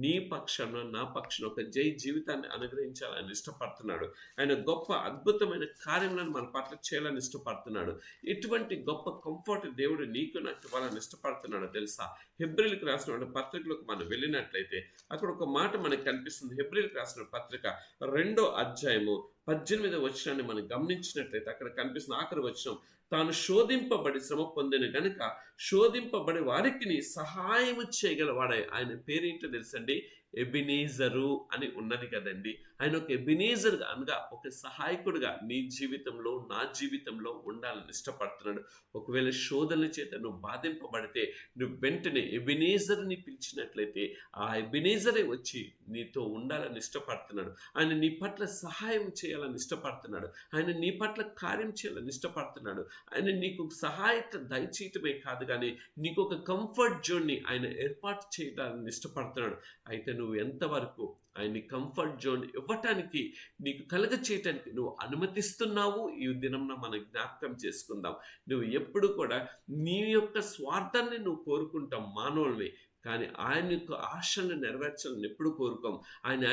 నీ పక్షంలో, నా పక్షంలో ఒక జై జీవితాన్ని అనుగ్రహించాలని ఇష్టపడుతున్నాడు. ఆయన గొప్ప అద్భుతమైన కార్యములను మన పట్ల చేయాలని ఇష్టపడుతున్నాడు. ఇటువంటి గొప్ప కంఫర్ట్ దేవుడు నీకు నాకు ఇవ్వాలని ఇష్టపడుతున్నాడు తెలుసా? హెబ్రీలకు రాసిన పత్రికలకు మనం వెళ్ళినట్లయితే అక్కడ ఒక మాట మనకు కనిపిస్తుంది. హెబ్రీలకు రాసిన పత్రిక 2వ అధ్యాయము 18వ వచనాన్ని మనం గమనించినట్లయితే అక్కడ కనిపిస్తున్న ఆఖరి వచనం, తాను శోధింపబడి శ్రమ పొందిన గనుక శోధింపబడి వారికి సహాయం చేయగలవాడే. ఆయన పేరేంటో తెలుసండి? ఎబినేజరు అని ఉన్నది కదండి. ఆయన ఒక ఎబినేజర్ అనగా ఒక సహాయకుడుగా నీ జీవితంలో, నా జీవితంలో ఉండాలని ఇష్టపడుతున్నాడు. ఒకవేళ శోధనల చేత నువ్వు బాధింపబడితే నువ్వు వెంటనే ఎబినేజర్ని పిలిచినట్లయితే ఆ ఎబినేజరే వచ్చి నీతో ఉండాలని ఇష్టపడుతున్నాడు. ఆయన నీ పట్ల సహాయం చేయాలని ఇష్టపడుతున్నాడు. ఆయన నీ పట్ల కార్యం చేయాలని ఇష్టపడుతున్నాడు. ఆయన నీకు సహాయత దయచేయటమే కాదు కానీ నీకు ఒక కంఫర్ట్ జోన్ని ఆయన ఏర్పాటు చేయడాన్ని ఇష్టపడుతున్నాడు. అయితే నువ్వు ఎంతవరకు ఆయన్ని కంఫర్ట్ జోన్ ఇవ్వటానికి, నీకు కలగ చేయటానికి నువ్వు అనుమతిస్తున్నావు? ఈ దినంలో మనం జ్ఞాపకం చేసుకుందాం. నువ్వు ఎప్పుడు కూడా నీ యొక్క స్వార్థాన్ని నువ్వు కోరుకుంటాం మానవుల్ని, కానీ ఆయన యొక్క ఆశలను నెరవేర్చాలని ఎప్పుడు కోరుకోం. ఆయన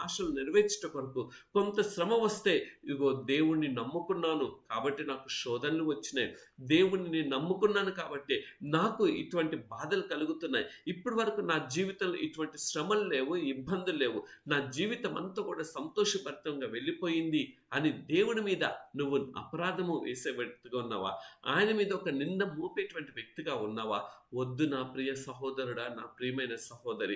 ఆశలు నెరవేర్చట కొరకు కొంత శ్రమ వస్తే, ఇదిగో దేవుణ్ణి నమ్ముకున్నాను కాబట్టి నాకు శోధనలు వచ్చినాయి, దేవుణ్ణి నేను నమ్ముకున్నాను కాబట్టి నాకు ఇటువంటి బాధలు కలుగుతున్నాయి, ఇప్పటి వరకు నా జీవితంలో ఇటువంటి శ్రమలు లేవు, ఇబ్బందులు లేవు, నా జీవితం అంతా కూడా సంతోషభరితంగా వెళ్ళిపోయింది అని దేవుని మీద నువ్వు అపరాధము వేసే వ్యక్తిగా ఉన్నావా? ఆయన మీద ఒక నింద మోపేటువంటి వ్యక్తిగా ఉన్నావా? వద్దు నా ప్రియ సహోదరు, సహోదరుడా, నా ప్రియమైన సహోదరి,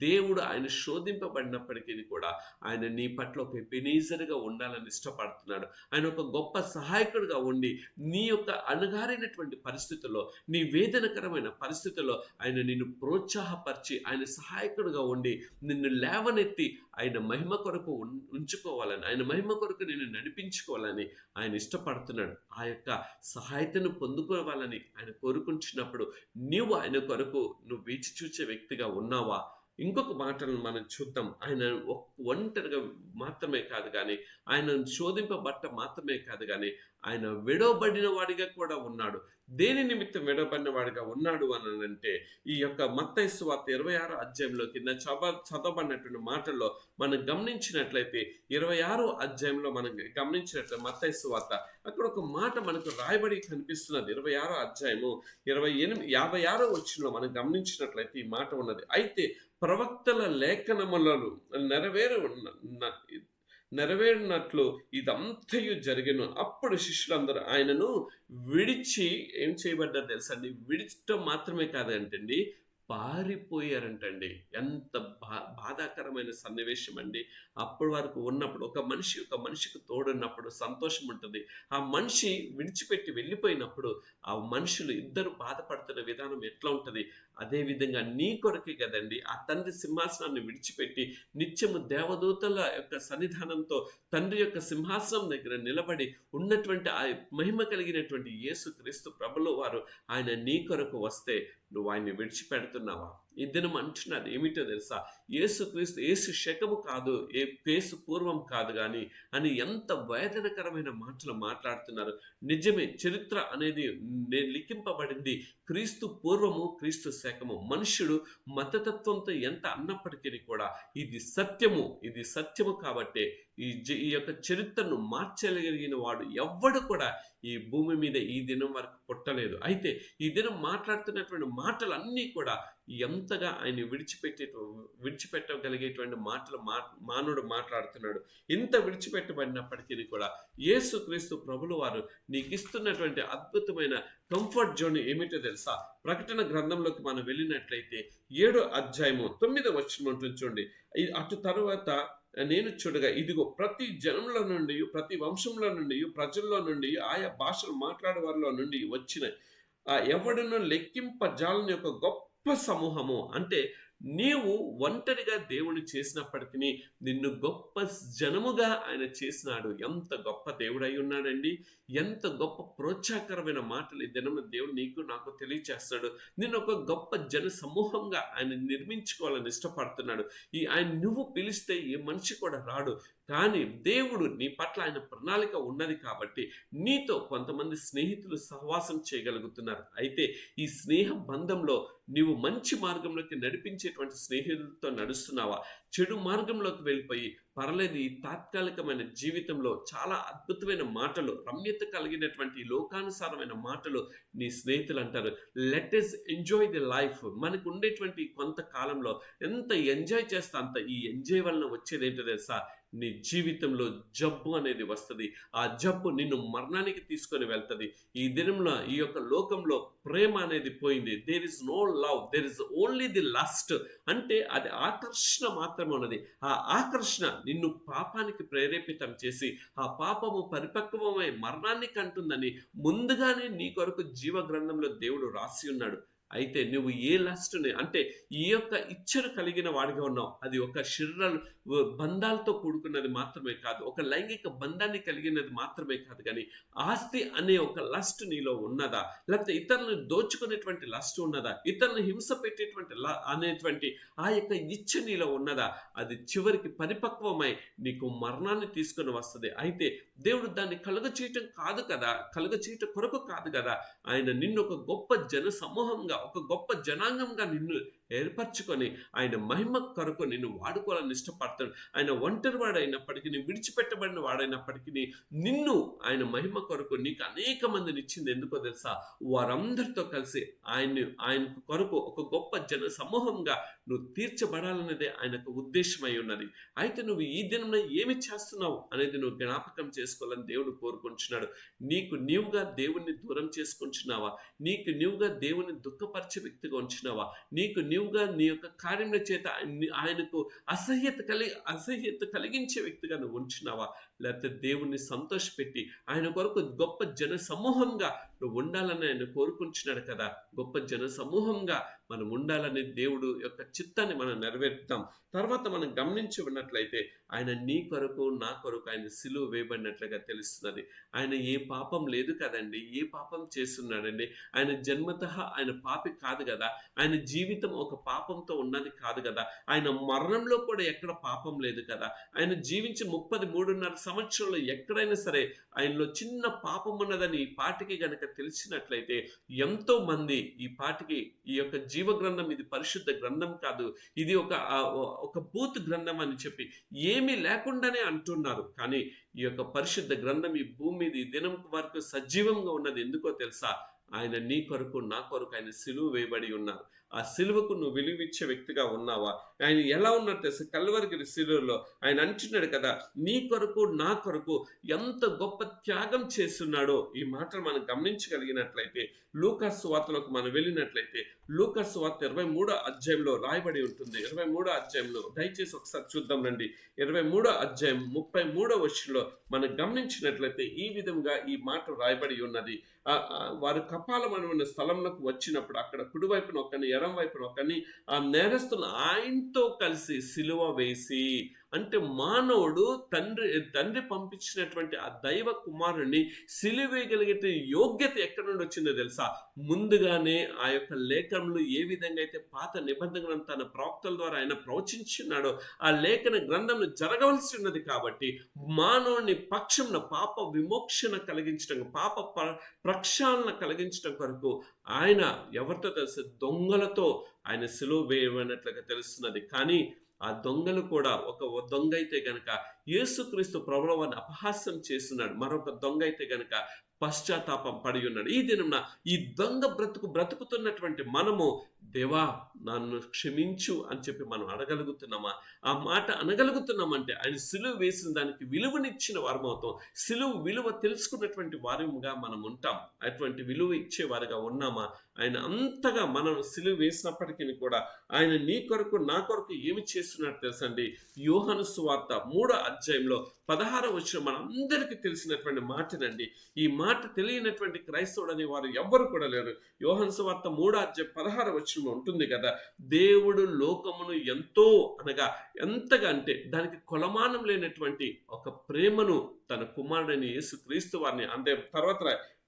దేవుడు ఆయన శోధింపబడినప్పటికీ కూడా ఆయన నీ పట్ల ఒక ఎబెనేజర్‌గా ఉండాలని ఇష్టపడుతున్నాడు. ఆయన ఒక గొప్ప సహాయకుడిగా ఉండి నీ యొక్క అణగారినటువంటి పరిస్థితుల్లో, నీ వేదనకరమైన పరిస్థితుల్లో ఆయన నిన్ను ప్రోత్సాహపరిచి ఆయన సహాయకుడిగా ఉండి నిన్ను లేవనెత్తి ఆయన మహిమ కొరకు ఉంచుకోవాలని, ఆయన మహిమ కొరకు నిన్ను నడిపించుకోవాలని ఆయన ఇష్టపడుతున్నాడు. ఆ యొక్క సహాయతను పొందుకోవాలని ఆయన కోరుకుంటున్నప్పుడు నీవు ఆయన కొరకు నువ్వు వేచి చూచే వ్యక్తిగా ఉన్నావా? ఇంకొక మాటలను మనం చూద్దాం. ఆయన ఒంటరిగా మాత్రమే కాదు గాని, ఆయన శోధింపబట్ట మాత్రమే కాదు గాని, ఆయన విడవబడిన వాడిగా కూడా ఉన్నాడు. దేని నిమిత్తం విడవబడిన వాడిగా ఉన్నాడు అనంటే, ఈ యొక్క మత్తయి సువార్త 26 అధ్యాయంలో కింద చదవబడినటువంటి మాటల్లో మనం గమనించినట్లయితే 26 అధ్యాయంలో మనం గమనించినట్లయితే మత్తయి సువార్త అక్కడ ఒక మాట మనకు రాయబడి కనిపిస్తున్నది. 26 అధ్యాయము 56 వచనంలో మనం గమనించినట్లయితే ఈ మాట ఉన్నది. అయితే ప్రవక్తల లేఖనములను నెరవేరినట్లు ఇదంతయు జరిగెను. అప్పుడు శిష్యులందరూ ఆయనను విడిచి ఏం చేయబడ్డారు తెలుసా అండి? విడిచటం మాత్రమే కాదంటండి, పారిపోయారంటండి. ఎంత బాధాకరమైన సన్నివేశం అండి. అప్పటి వరకు ఉన్నప్పుడు ఒక మనిషికి తోడున్నప్పుడు సంతోషం ఉంటుంది. ఆ మనిషి విడిచిపెట్టి వెళ్ళిపోయినప్పుడు ఆ మనుషులు ఇద్దరు బాధపడుతున్న విధానం ఎట్లా ఉంటుంది? అదే విధంగా నీ కొరకే కదండి ఆ తండ్రి సింహాసనాన్ని విడిచిపెట్టి నిత్యము దేవదూతల యొక్క సన్నిధానంతో తండ్రి యొక్క సింహాసనం దగ్గర నిలబడి ఉన్నటువంటి ఆ మహిమ కలిగినటువంటి యేసుక్రీస్తు ప్రభుల వారు ఆయన నీ కొరకు వస్తే నువ్వు ఆయన్ని విడిచిపెడుతున్నావా? ఈ దినం అంటున్నది ఏమిటో తెలుసా? యేసుక్రీస్తు యేసు శకము కాదు, యేసు పూర్వం కాదు గాని అని ఎంత వేదనకరమైన మాటలు మాట్లాడుతున్నారు. నిజమే, చరిత్ర అనేది లిఖింపబడింది క్రీస్తు పూర్వము, క్రీస్తు శకము. మనుషుడు మతతత్వంతో ఎంత అన్నప్పటికీ కూడా ఇది సత్యము కాబట్టే ఈ యొక్క చరిత్రను మార్చగలిగిన వాడు ఎవ్వడు కూడా ఈ భూమి మీద ఈ దినం వరకు పుట్టలేదు. అయితే ఈ దినం మాట్లాడుతున్నటువంటి మాటలన్నీ కూడా ఎంతగా ఆయన విడిచిపెట్టగలిగేటువంటి మాటలు మానవుడు మాట్లాడుతున్నాడు. ఇంత విడిచిపెట్టబడినప్పటికీ కూడా యేసుక్రీస్తు ప్రభుల వారు నీకు ఇస్తున్నటువంటి అద్భుతమైన కంఫర్ట్ జోన్ ఏమిటో తెలుసా? ప్రకటన గ్రంథంలోకి మనం వెళ్ళినట్లయితే 7 అధ్యాయము 9 వచనం ఉంటుంది చూడండి. అటు తరువాత నేను చూడగా ఇదిగో ప్రతి జనంలో నుండి, ప్రతి వంశంలో నుండి, ప్రజల్లో నుండి, ఆయా భాషలు మాట్లాడే వారిలో నుండి వచ్చిన ఎవడను లెక్కింపజాలని యొక్క గొప్ప సమూహము. అంటే నీవు ఒంటరిగా దేవుని చేసినప్పటికీ నిన్ను గొప్ప జనముగా ఆయన చేసినాడు. ఎంత గొప్ప దేవుడు అయి ఉన్నాడండి. ఎంత గొప్ప ప్రోత్సాహకరమైన మాటలు ఈ దినమున దేవుడు నీకు నాకు తెలియచేస్తున్నాడు. నిన్ను ఒక గొప్ప జన సమూహంగా ఆయన నిర్మించుకోవాలని ఇష్టపడుతున్నాడు. ఆయన నువ్వు పిలిస్తే ఏ మనిషి కూడా రాడు. కానీ దేవుడు నీ పట్ల ఆయన ప్రణాళిక ఉన్నది కాబట్టి నీతో కొంతమంది స్నేహితులు సహవాసం చేయగలుగుతున్నారు. అయితే ఈ స్నేహ బంధంలో నీవు మంచి మార్గంలోకి నడిపించేటువంటి స్నేహితులతో నడుస్తున్నావా? చెడు మార్గంలోకి వెళ్ళిపోయి పర్లేదు ఈ తాత్కాలికమైన జీవితంలో చాలా అద్భుతమైన మాటలు, రమ్యత కలిగినటువంటి లోకానుసారమైన మాటలు నీ స్నేహితులు అంటారు. Let us enjoy the life. మనకు ఉండేటువంటి కొంతకాలంలో ఎంత ఎంజాయ్ చేస్తా అంత ఈ ఎంజాయ్ వలన వచ్చేది ఏంటో తెలుసా? నీ జీవితంలో జబ్బు అనేది వస్తుంది. ఆ జబ్బు నిన్ను మరణానికి తీసుకొని వెళ్తుంది. ఈ దినంలో ఈ యొక్క లోకంలో ప్రేమ అనేది పోయింది. There is no love, there is only the lust. అంటే అది ఆకర్షణ మాత్రమే ఉన్నది. ఆ ఆకర్షణ నిన్ను పాపానికి ప్రేరేపితం చేసి ఆ పాపము పరిపక్వమై మరణాన్ని కంటుందని ముందుగానే నీ కొరకు జీవ గ్రంథంలో దేవుడు రాసి ఉన్నాడు. అయితే నువ్వు ఏ లస్ట్ని అంటే ఈ యొక్క ఇచ్చను కలిగిన వాడిగా ఉన్నావు. అది ఒక శరీర బంధాలతో కూడుకున్నది మాత్రమే కాదు, ఒక లైంగిక బంధాన్ని కలిగినది మాత్రమే కాదు, కానీ ఆస్తి అనే ఒక లస్ట్ నీలో ఉన్నదా? లేకపోతే ఇతరులను దోచుకునేటువంటి లస్ట్ ఉన్నదా? ఇతరులను హింస పెట్టేటువంటి అనేటువంటి ఆ యొక్క ఇచ్చ నీలో ఉన్నదా? అది చివరికి పరిపక్వమై నీకు మరణాన్ని తీసుకొని వస్తుంది. అయితే దేవుడు దాన్ని కలుగచేయటం కాదు కదా, కలుగచేయటం కొరకు కాదు కదా, ఆయన నిన్ను ఒక గొప్ప జన సమూహంగా, ఒక గొప్ప జనాంగంగా నిన్ను ఏర్పరచుకొని ఆయన మహిమ కొరకు నిన్ను వాడుకోవాలని ఇష్టపడతాడు. ఆయన ఒంటరి వాడైనప్పటికీ, విడిచిపెట్టబడిన వాడైనప్పటికీ నిన్ను ఆయన మహిమ కొరకు నీకు అనేక మందిని ఇచ్చింది. ఎందుకో తెలుసా? వారందరితో కలిసి ఆయన కొరకు ఒక గొప్ప జన సమూహంగా నువ్వు తీర్చబడాలనేదే ఆయనకు ఉద్దేశమై ఉన్నది. అయితే నువ్వు ఈ దినంలో ఏమి చేస్తున్నావు అనేది నువ్వు జ్ఞాపకం చేసుకోవాలని దేవుడు కోరుకుంటున్నాడు. నీకు నీవుగా దేవుణ్ణి దూరం చేసుకుంటున్నావా? నీకు నీవుగా దేవుని దుఃఖపరిచే వ్యక్తిగా ఉంచినావా? నీకు నీవుగా నీ యొక్క కార్యముల చేత ఆయనకు అసహ్యత కలిగించే వ్యక్తిగా నువ్వు ఉంచినావా? లేకపోతే దేవుణ్ణి సంతోషపెట్టి ఆయన కొరకు గొప్ప జన సమూహంగా నువ్వు ఉండాలని ఆయన కోరుకుంటున్నాడు కదా. గొప్ప జన సమూహంగా మనం ఉండాలని దేవుడు యొక్క చిత్తాన్ని మనం నెరవేర్తాం. తర్వాత మనం గమనించి ఉన్నట్లయితే ఆయన నీ కొరకు నా కొరకు ఆయన సిలువ వేయబడినట్లుగా తెలుస్తున్నది. ఆయన ఏ పాపం లేదు కదండి. ఏ పాపం చేస్తున్నాడండి? ఆయన జన్మతః ఆయన పాపి కాదు కదా. ఆయన జీవితం ఒక పాపంతో ఉన్నది కాదు కదా. ఆయన మరణంలో కూడా ఎక్కడ పాపం లేదు కదా. ఆయన జీవించి 33.5 సంవత్సరంలో ఎక్కడైనా సరే ఆయనలో చిన్న పాపం ఉన్నదని ఈ పాటికి గనక తెలిసినట్లయితే ఎంతో మంది ఈ పాటికి ఈ యొక్క జీవ గ్రంథం ఇది పరిశుద్ధ గ్రంథం కాదు, ఇది ఒక బూత్ గ్రంథం అని చెప్పి ఏమీ లేకుండానే అంటున్నారు. కానీ ఈ యొక్క పరిశుద్ధ గ్రంథం ఈ భూమి మీద ఈ దినం వరకు సజీవంగా ఉన్నది. ఎందుకో తెలుసా? ఆయన నీ కొరకు నా కొరకు ఆయన సిలువ వేయబడి ఉన్నారు. ఆ సిలువకు నువ్వు విలువిచ్చే వ్యక్తిగా ఉన్నావా? ఆయన ఎలా ఉన్నారు తెలుసా? కల్వరిగిరి సిలువలో ఆయన అంటున్నాడు కదా, నీ కొరకు నా కొరకు ఎంత గొప్ప త్యాగం చేస్తున్నాడో. ఈ మాటలు మనం గమనించగలిగినట్లయితే లూకాసు సువార్తలోకి మనం వెళ్ళినట్లయితే లూకాసు సువార్త 23వ అధ్యాయంలో రాయబడి ఉంటుంది. 23వ అధ్యాయంలో దయచేసి ఒకసారి చూద్దాం రండి. 23వ అధ్యాయం 33వ వచనంలో మనం గమనించినట్లయితే ఈ విధంగా ఈ మాట రాయబడి ఉన్నది. వారు కపాలం ఉన్న స్థలంలోకి వచ్చినప్పుడు అక్కడ కుడివైపున ఒకని ఎడం వైపున ఒకని ఆ నేరస్తులను ఆయనతో కలిసి సిలువ వేసి, అంటే మానవుడు తండ్రి పంపించినటువంటి ఆ దైవ కుమారుని సిలువేయగలిగే యోగ్యత ఎక్కడి నుండి వచ్చిందో తెలుసా? ముందుగానే ఆ యొక్క లేఖనలు ఏ విధంగా అయితే పాత నిబంధన తన ప్రవక్తల ద్వారా ఆయన ప్రవచించున్నాడో ఆ లేఖన గ్రంథంలో జరగవలసి ఉన్నది. కాబట్టి మానవుని పక్షంలో పాప విమోక్షణ కలిగించడం, పాప ప్రక్షాళన కలిగించడం కొరకు ఆయన ఎవరితో తెలుసు? దొంగలతో ఆయన సిలువ వేయబడినట్లుగా తెలుస్తున్నది. కానీ ఆ దొంగలు కూడా ఒక దొంగ అయితే గనక యేసుక్రీస్తు ప్రభువుని అపహాస్యం చేస్తున్నాడు, మరొక దొంగ అయితే గనక పశ్చాత్తాపం పడి ఉన్నాడు. ఈ దినం ఈ దొంగ బ్రతుకుతున్నటువంటి మనము దేవా నన్ను క్షమించు అని చెప్పి మనం అడగలుగుతున్నామా? ఆ మాట అనగలుగుతున్నామంటే ఆయన సిలువ వేసిన దానికి విలువనిచ్చిన వారమవుతాం. సిలువ విలువ తెలుసుకున్నటువంటి వారముగా మనం ఉంటాం. అటువంటి విలువ ఇచ్చేవారుగా ఉన్నామా? ఆయన అంతగా మనం సిలువ వేసినప్పటికీ కూడా ఆయన నీ కొరకు నా కొరకు ఏమి చేస్తున్నట్టు తెలుసండి. యోహాను సువార్త 3వ అధ్యాయంలో 16వ వచనం మనందరికీ తెలిసినటువంటి మాటనండి. ఈ మాట తెలియనటువంటి క్రైస్తవుడు అనే వారు ఎవ్వరు కూడా లేరు. యోహాను సువార్త 3వ అధ్యాయం 16వ వచనంలో ఉంటుంది కదా, దేవుడు లోకమును ఎంతగా అంటే దానికి కొలమానం లేనటువంటి ఒక ప్రేమను తన కుమారుడైన యేసుక్రీస్తు వారిని, అంటే తర్వాత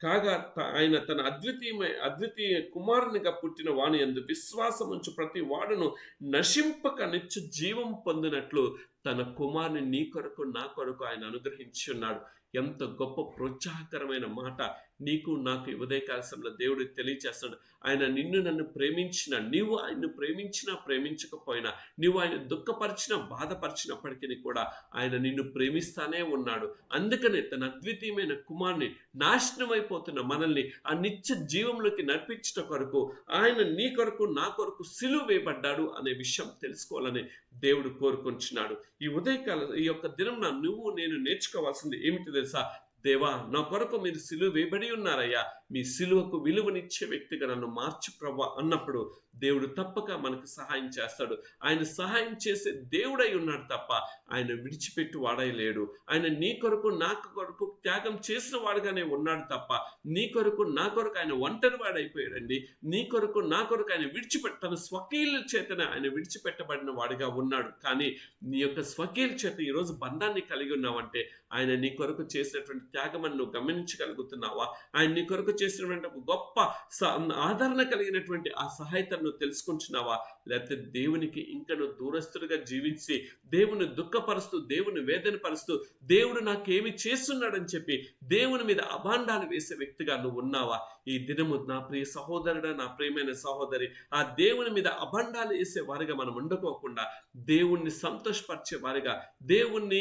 కాగా ఆయన తన అద్వితీయ కుమారునిగా పుట్టిన వాని యందు విశ్వాసం ఉంచు ప్రతి వాడును నశింపక నిత్య జీవం పొందినట్లు తన కుమారుని నీ కొరకు నా కొరకు ఆయన అనుగ్రహించి ఉన్నాడు. ఎంత గొప్ప ప్రోత్సాహకరమైన మాట నీకు నాకు ఉదయకాల సమయంలో దేవుడు తెలియచేస్తున్నాడు. ఆయన నిన్ను నన్ను ప్రేమించిన, నీవు ఆయన్ను ప్రేమించకపోయినా, నీవు ఆయన దుఃఖపరిచిన బాధపరిచినప్పటికీ కూడా ఆయన నిన్ను ప్రేమిస్తానే ఉన్నాడు. అందుకనే తన అద్వితీయమైన కుమారుని నాశనం అయిపోతున్న మనల్ని ఆ నిత్య జీవంలోకి నడిపించట కొరకు ఆయన నీ కొరకు నా కొరకు సిలువ వేయబడ్డాడు అనే విషయం తెలుసుకోవాలని దేవుడు కోరుకుంటున్నాడు. ఈ యొక్క దినం నువ్వు నేను నేర్చుకోవాల్సింది ఏమిటి తెలుసా? దేవా నా కొరకు మీరు సిలువ వేయబడి ఉన్నారయ్యా, మీ సిలువకు విలువనిచ్చే వ్యక్తిగా నన్ను మార్చు ప్రభా అన్నప్పుడు దేవుడు తప్పక మనకు సహాయం చేస్తాడు. ఆయన సహాయం చేసే దేవుడై ఉన్నాడు తప్ప ఆయన విడిచిపెట్టి వాడలేడు. ఆయన నీ కొరకు నా కొరకు త్యాగం చేసిన వాడుగానే ఉన్నాడు తప్ప నీ కొరకు నా కొరకు ఆయన ఒంటరి వాడైపోయాడండి. నీ కొరకు నా కొరకు ఆయన తన స్వకీయుల చేతనే ఆయన విడిచిపెట్టబడిన వాడిగా ఉన్నాడు. కానీ నీ యొక్క స్వకీయుల చేత ఈరోజు బంధాన్ని కలిగి ఉన్నావంటే ఆయన నీ కొరకు చేసినటువంటి త్యాగం నువ్వు గమనించగలుగుతున్నావా? ఆయన నీ కొరకు చేసినటువంటి ఒక గొప్ప ఆదరణ కలిగినటువంటి ఆ సహాయతను తెలుసుకుంటున్నావా? లేకపోతే దేవునికి ఇంకా నువ్వు దూరస్తుడిగా జీవించి దేవుని దుఃఖపరుస్తూ, దేవుని వేదన పరుస్తూ, దేవుడు నాకేమి చేస్తున్నాడని చెప్పి దేవుని మీద అభాండాలు వేసే వ్యక్తిగా నువ్వు ఉన్నావా? ఈ దినము నా ప్రియ సహోదరుడా, నా ప్రియమైన సహోదరి, ఆ దేవుని మీద అభాండాలు వేసే వారిగా మనం ఉండకోకుండా దేవుణ్ణి సంతోషపరిచే వారిగా, దేవుణ్ణి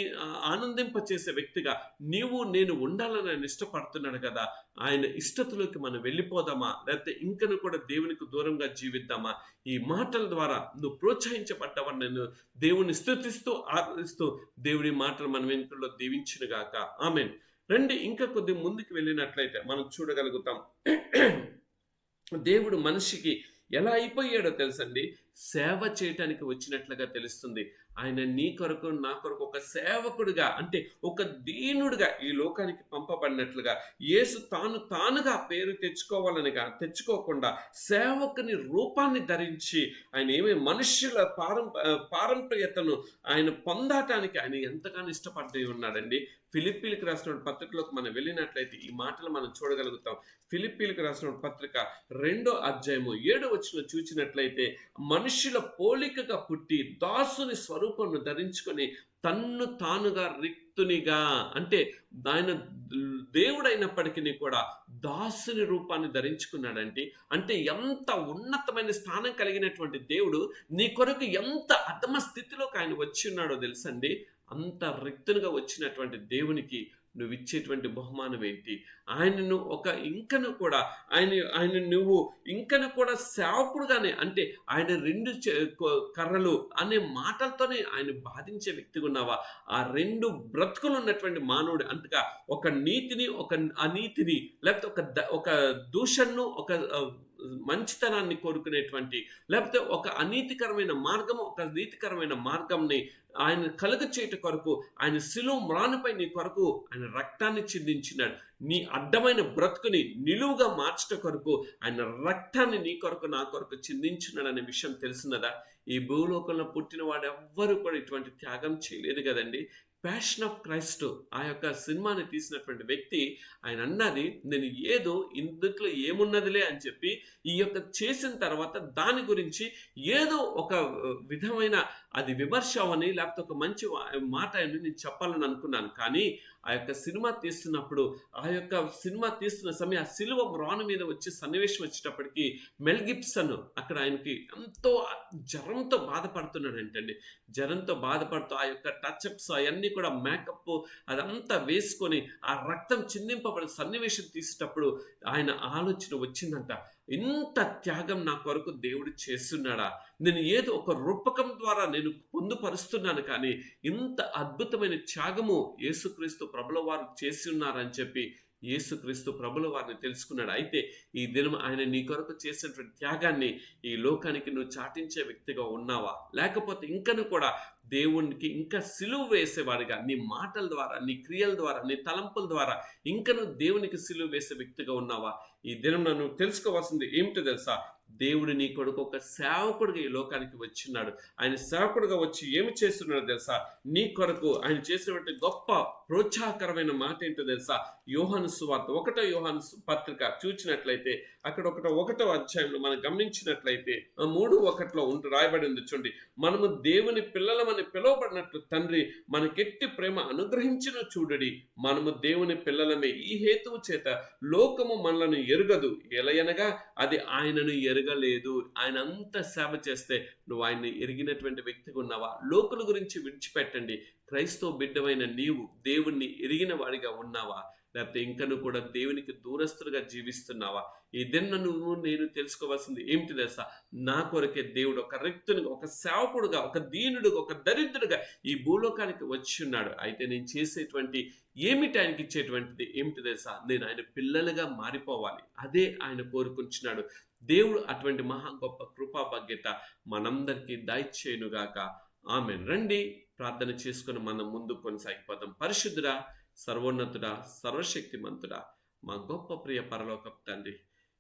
ఆనందింప చేసే వ్యక్తిగా నీవు నేను ఉండాలని ఆయన ఇష్టపడుతున్నాడు కదా. ఆయన ఇష్టతలోకి మనం వెళ్ళిపోదామా? లేకపోతే ఇంకను కూడా దేవునికి దూరంగా జీవిద్దామా? ఈ మాటల ద్వారా నువ్వు ప్రోత్సహించబడ్డవని నేను దేవుని స్తుతిస్తూ ఆరాధిస్తూ దేవుడి మాటలు మన వెనుకల్లో దీవించునుగాక. ఆమేన్. రండి ఇంకా కొద్ది ముందుకు వెళ్ళినట్లయితే మనం చూడగలుగుతాం దేవుడు మనిషికి ఎలా అయిపోయాడో తెలుసండి. సేవ చేయటానికి వచ్చినట్లుగా తెలుస్తుంది. ఆయన నీ కొరకు నా కొరకు ఒక సేవకుడిగా, ఒక దీనుడిగా ఈ లోకానికి పంపబడినట్లుగా, యేసు తానుగా పేరు తెచ్చుకోకుండా సేవకుని రూపాన్ని ధరించి ఆయన మనుష్యుల పారంపర్యతను ఆయన పొందటానికి ఆయన ఎంతగానో ఇష్టపడి ఉన్నాడండి. ఫిలిప్పీలకు రాసిన పత్రికలోకి మనం వెళ్ళినట్లయితే ఈ మాటలు మనం చూడగలుగుతాం. ఫిలిప్పీలకు రాసిన పత్రిక 2వ అధ్యాయము 7వ వచనం చూచినట్లయితే, మనుష్యుల పోలికగా పుట్టి దాసుని స్వరూపమును ధరించుకొని తన్ను తానుగా రిక్తునిగా, ఆయన దేవుడైనప్పటికీ కూడా దాసుని రూపాన్ని ధరించుకున్నాడంటే, ఎంత ఉన్నతమైన స్థానం కలిగినటువంటి దేవుడు నీ కొరకు ఎంత అధమ స్థితిలోకి ఆయన వచ్చి ఉన్నాడో తెలుసండి. అంత రిక్తునిగా వచ్చినటువంటి దేవునికి నువ్వు ఇచ్చేటువంటి బహుమానం ఏంటి? ఆయనను నువ్వు ఇంకను కూడా సేవకుడుగానే, ఆయన 2 కర్రలు అనే మాటలతోనే ఆయన బాధించే వ్యక్తిగా ఉన్నావా? ఆ 2 బ్రతుకులు ఉన్నటువంటి మానవుడు, ఒక నీతిని, ఒక అనీతిని, లేకపోతే ఒక దూషణను, ఒక మంచితనాన్ని కోరుకునేటువంటి, లేకపోతే ఒక అనీతికరమైన మార్గము, ఒక నీతికరమైన మార్గంని ఆయన కలుగ చేయట కొరకు ఆయన శిలువ మ్రానుపై నీ కొరకు ఆయన రక్తాన్ని చిందించినాడు. నీ అడ్డమైన బ్రతుకుని నిలువుగా మార్చట కొరకు ఆయన రక్తాన్ని నీ కొరకు నా కొరకు చిందించినాడు అనే విషయం తెలిసినదా? ఈ భూలోకంలో పుట్టిన వాడు ఎవ్వరు కూడా ఇటువంటి త్యాగం చేయలేదు కదండి. ప్యాషన్ ఆఫ్ క్రైస్ట్ ఆ యొక్క సినిమాని తీసినటువంటి వ్యక్తి ఆయన అన్నది, నేను ఏదో ఇందులో ఏమున్నదిలే అని చెప్పి ఈ యొక్క చేసిన తర్వాత దాని గురించి ఏదో ఒక విధమైన అది విమర్శ అవని, లేకపోతే ఒక మంచి మాట అని నేను చెప్పాలని అనుకున్నాను. కానీ ఆ యొక్క సినిమా తీస్తున్నప్పుడు, ఆ యొక్క సినిమా తీస్తున్న సమయం ఆ సిలువ మ్రాను మీద వచ్చే సన్నివేశం వచ్చేటప్పటికి మెల్ గిబ్సన్ అక్కడ ఆయనకి ఎంతో జ్వరంతో బాధపడుతున్నాడంటండి. జ్వరంతో బాధపడుతూ ఆ యొక్క టచ్అప్స్ అవన్నీ కూడా మేకప్ అదంతా వేసుకొని ఆ రక్తం చిందింపబడిన సన్నివేశం తీసేటప్పుడు ఆయన ఆలోచన వచ్చిందంట, ఇంత త్యాగం నా కొరకు దేవుడు చేస్తున్నాడా? నేను ఏదో ఒక రూపకం ద్వారా నేను పొందుపరుస్తున్నాను, కానీ ఇంత అద్భుతమైన త్యాగము యేసుక్రీస్తు ప్రభుల వారు చేసి ఉన్నారని చెప్పి యేసుక్రీస్తు ప్రభుల వారిని తెలుసుకున్నాడు. అయితే ఈ దినం ఆయన నీ కొరకు చేసినటువంటి త్యాగాన్ని ఈ లోకానికి నువ్వు చాటించే వ్యక్తిగా ఉన్నావా? లేకపోతే ఇంకను కూడా దేవునికి ఇంకా సిలువ వేసేవాడిగా నీ మాటల ద్వారా, నీ క్రియల ద్వారా, నీ తలంపుల ద్వారా ఇంకను దేవునికి సిలువ వేసే వ్యక్తిగా ఉన్నావా? ఈ దినం నన్ను తెలుసుకోవాల్సింది ఏమిటో తెలుసా? దేవుడు నీ కొడుకు ఒక సేవకుడిగా ఈ లోకానికి వచ్చినాడు. ఆయన సేవకుడిగా వచ్చి ఏమి చేస్తున్నాడో తెలుసా? నీ కొరకు ఆయన చేసినటువంటి గొప్ప ప్రోత్సాహకరమైన మాట ఏంటో తెలుసా? యోహాను సువార్త 1వ యోహాను పత్రిక చూచినట్లయితే అక్కడ 1వ అధ్యాయంలో మనం గమనించినట్లయితే 3:1 రాయబడి ఉంది చూడండి. మనము దేవుని పిల్లలమని పిలువబడినట్లు తండ్రి మనకెట్టి ప్రేమ అనుగ్రహించిన చూడుడి, మనము దేవుని పిల్లలమే. ఈ హేతువు చేత లోకము మనలను ఎరుగదు, ఎలయనగా అది ఆయనను ఎరగలేదు. ఆయన అంత సేవ చేస్తే నువ్వు ఆయన్ని ఎరిగినటువంటి వ్యక్తిగా ఉన్నావా? లోకుల గురించి విడిచిపెట్టండి. క్రైస్తవ బిడ్డమైన నీవు దేవుణ్ణి ఎరిగిన వాడిగా ఉన్నావా? లేకపోతే ఇంకను కూడా దేవునికి దూరస్తులుగా జీవిస్తున్నావా? ఈ దిన నేను తెలుసుకోవాల్సింది ఏమిటి తెలుసా? నా కొరకే దేవుడు ఒక రిక్తునిగా, ఒక సేవకుడుగా, ఒక దీనుడుగా, ఒక దరిద్రుడుగా ఈ భూలోకానికి వచ్చి ఉన్నాడు. అయితే నేను చేసేటువంటి ఏమిటి ఆయనకి ఇచ్చేటువంటిది ఏమిటి తెలుసా? నేను ఆయన పిల్లలుగా మారిపోవాలి. అదే ఆయన కోరుకుంటున్నాడు. దేవుడు అటువంటి మహా గొప్ప కృపా భాగ్యత మనందరికీ దయచేయునుగాక. ఆమేన్. రండి ప్రార్థన చేసుకుని మనం ముందు కొనసాగిపోదాం. పరిశుద్ధుడా, సర్వోన్నతుడా, సర్వశక్తిమంతుడా, మా గొప్ప ప్రియ పరలోకపు తండ్రి,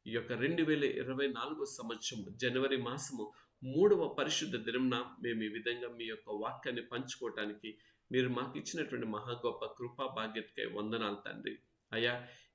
ఈ యొక్క 2024 సంవత్సరం జనవరి మాసము 3వ పరిశుద్ధ దినంన మేము ఈ విధంగా మీ యొక్క వాక్యాన్ని పంచుకోవటానికి మీరు మాకు ఇచ్చినటువంటి మహా గొప్ప కృపా భాగ్యతకై వందనాలు తండ్రి. అయ్యా,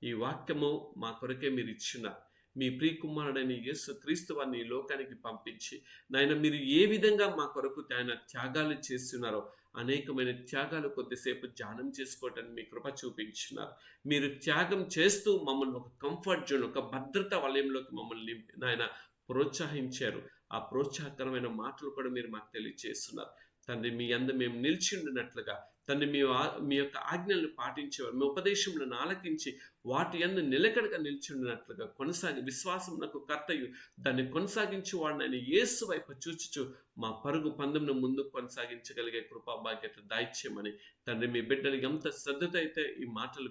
ఈ వాక్యము మా కొరకే మీరు ఇచ్చున్నారు. మీ ప్రియకుమారుడైన యేసు క్రీస్తు వారిని ఈ లోకానికి పంపించి నాయన మీరు ఏ విధంగా మా కొరకు ఆయన త్యాగాలు చేస్తున్నారో అనేకమైన త్యాగాలు కొద్దిసేపు ధ్యానం చేసుకోవటానికి మీ కృప చూపించినారు. మీరు త్యాగం చేస్తూ మమ్మల్ని ఒక కంఫర్ట్ జోన్, ఒక భద్రత వలయంలోకి మమ్మల్ని నాయన ప్రోత్సహించారు. ఆ ప్రోత్సాహకరమైన మాటలు కూడా మీరు మాకు తెలియజేస్తున్నారు. తండ్రి, మీ అందు మేము నిలిచి ఉండినట్లుగా తండ్రి, మీ యొక్క ఆజ్ఞలను పాటించేవారు, మీ ఉపదేశములను ఆలకించి వాటి యందు నిలకడగా నిలిచి ఉండినట్లుగా కొనసాగి విశ్వాసమునకు కర్తయు దాన్ని కొనసాగించేవాడిని ఆయన యేసు వైపు చూచుచు మా పరుగు పందెమును ముందుకు కొనసాగించగలిగే కృపా బాధ్యత దాయిచ్యమని తండ్రి, మీ బిడ్డలు ఎంత శ్రద్ధతో అయితే ఈ మాటలు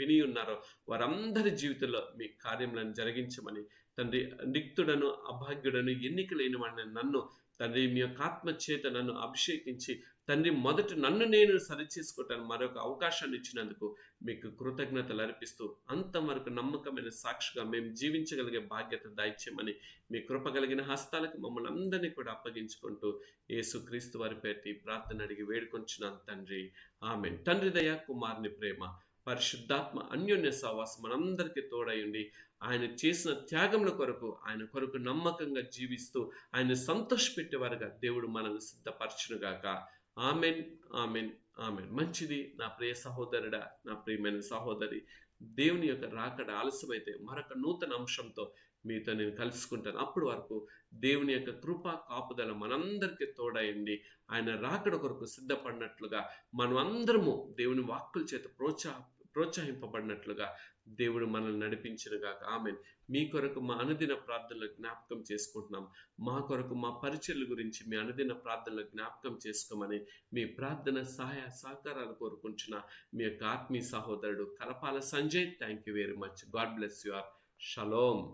విని ఉన్నారో వారందరి జీవితంలో మీ కార్యములను జరిగించమని తండ్రి, నిక్తుడను అభాగ్యుడను ఎన్నిక లేని వాడిని నన్ను తండ్రి మీ యొక్క ఆత్మ చేత నన్ను అభిషేకించి తండ్రి మొదట నన్ను నేను సరిచేసుకోవటానికి మరొక అవకాశాన్ని ఇచ్చినందుకు మీకు కృతజ్ఞతలు అర్పిస్తూ అంతవరకు నమ్మకమైన సాక్షిగా మేము జీవించగలిగే బాధ్యత దాయిచ్యమని మీ కృప కలిగిన హస్తాలకు మమ్మల్ని అందరినీ కూడా అప్పగించుకుంటూ యేసుక్రీస్తు వారి పేరు ప్రార్థన అడిగి వేడుకొంచున్నాను తండ్రి, ఆమేన్. తండ్రి దయ, కుమారుని ప్రేమ, పరిశుద్ధాత్మ అన్యోన్య సహవాసం మనందరికీ తోడయుండి ఆయన చేసిన త్యాగముల కొరకు ఆయన కొరకు నమ్మకంగా జీవిస్తూ ఆయన సంతోషపెట్టేవారుగా దేవుడు మనల్ని సిద్ధపరచునుగాక. Amen, amen, amen. మంచిది నా ప్రియ సహోదరుడా, నా ప్రియమైన సహోదరి. దేవుని యొక్క రాకడ ఆలస్యమైతే మరొక నూతన అంశంతో మీతో నేను కలుసుకుంటాను. అప్పటి వరకు దేవుని యొక్క కృపా కాపుదల మనందరికీ తోడయండి. ఆయన రాకడ కొరకు సిద్ధపడినట్లుగా మనం అందరము దేవుని వాక్కుల చేత ప్రోత్సహింపబడినట్లుగా దేవుడు మనల్ని నడిపించునుగాక. ఆమేన్. మీ కొరకు మా అనుదిన ప్రార్థనలు జ్ఞాపకం చేసుకుంటున్నాం. మా కొరకు మా పరిచర్ల గురించి మీ అనుదిన ప్రార్థనలు జ్ఞాపకం చేసుకోమని మీ ప్రార్థన సహాయ సహకారాలు కోరుకుంటున్న మీ యొక్క ఆత్మీయ సహోదరుడు Kalapala Sanjay. Thank you very much. God bless you all. Shalom.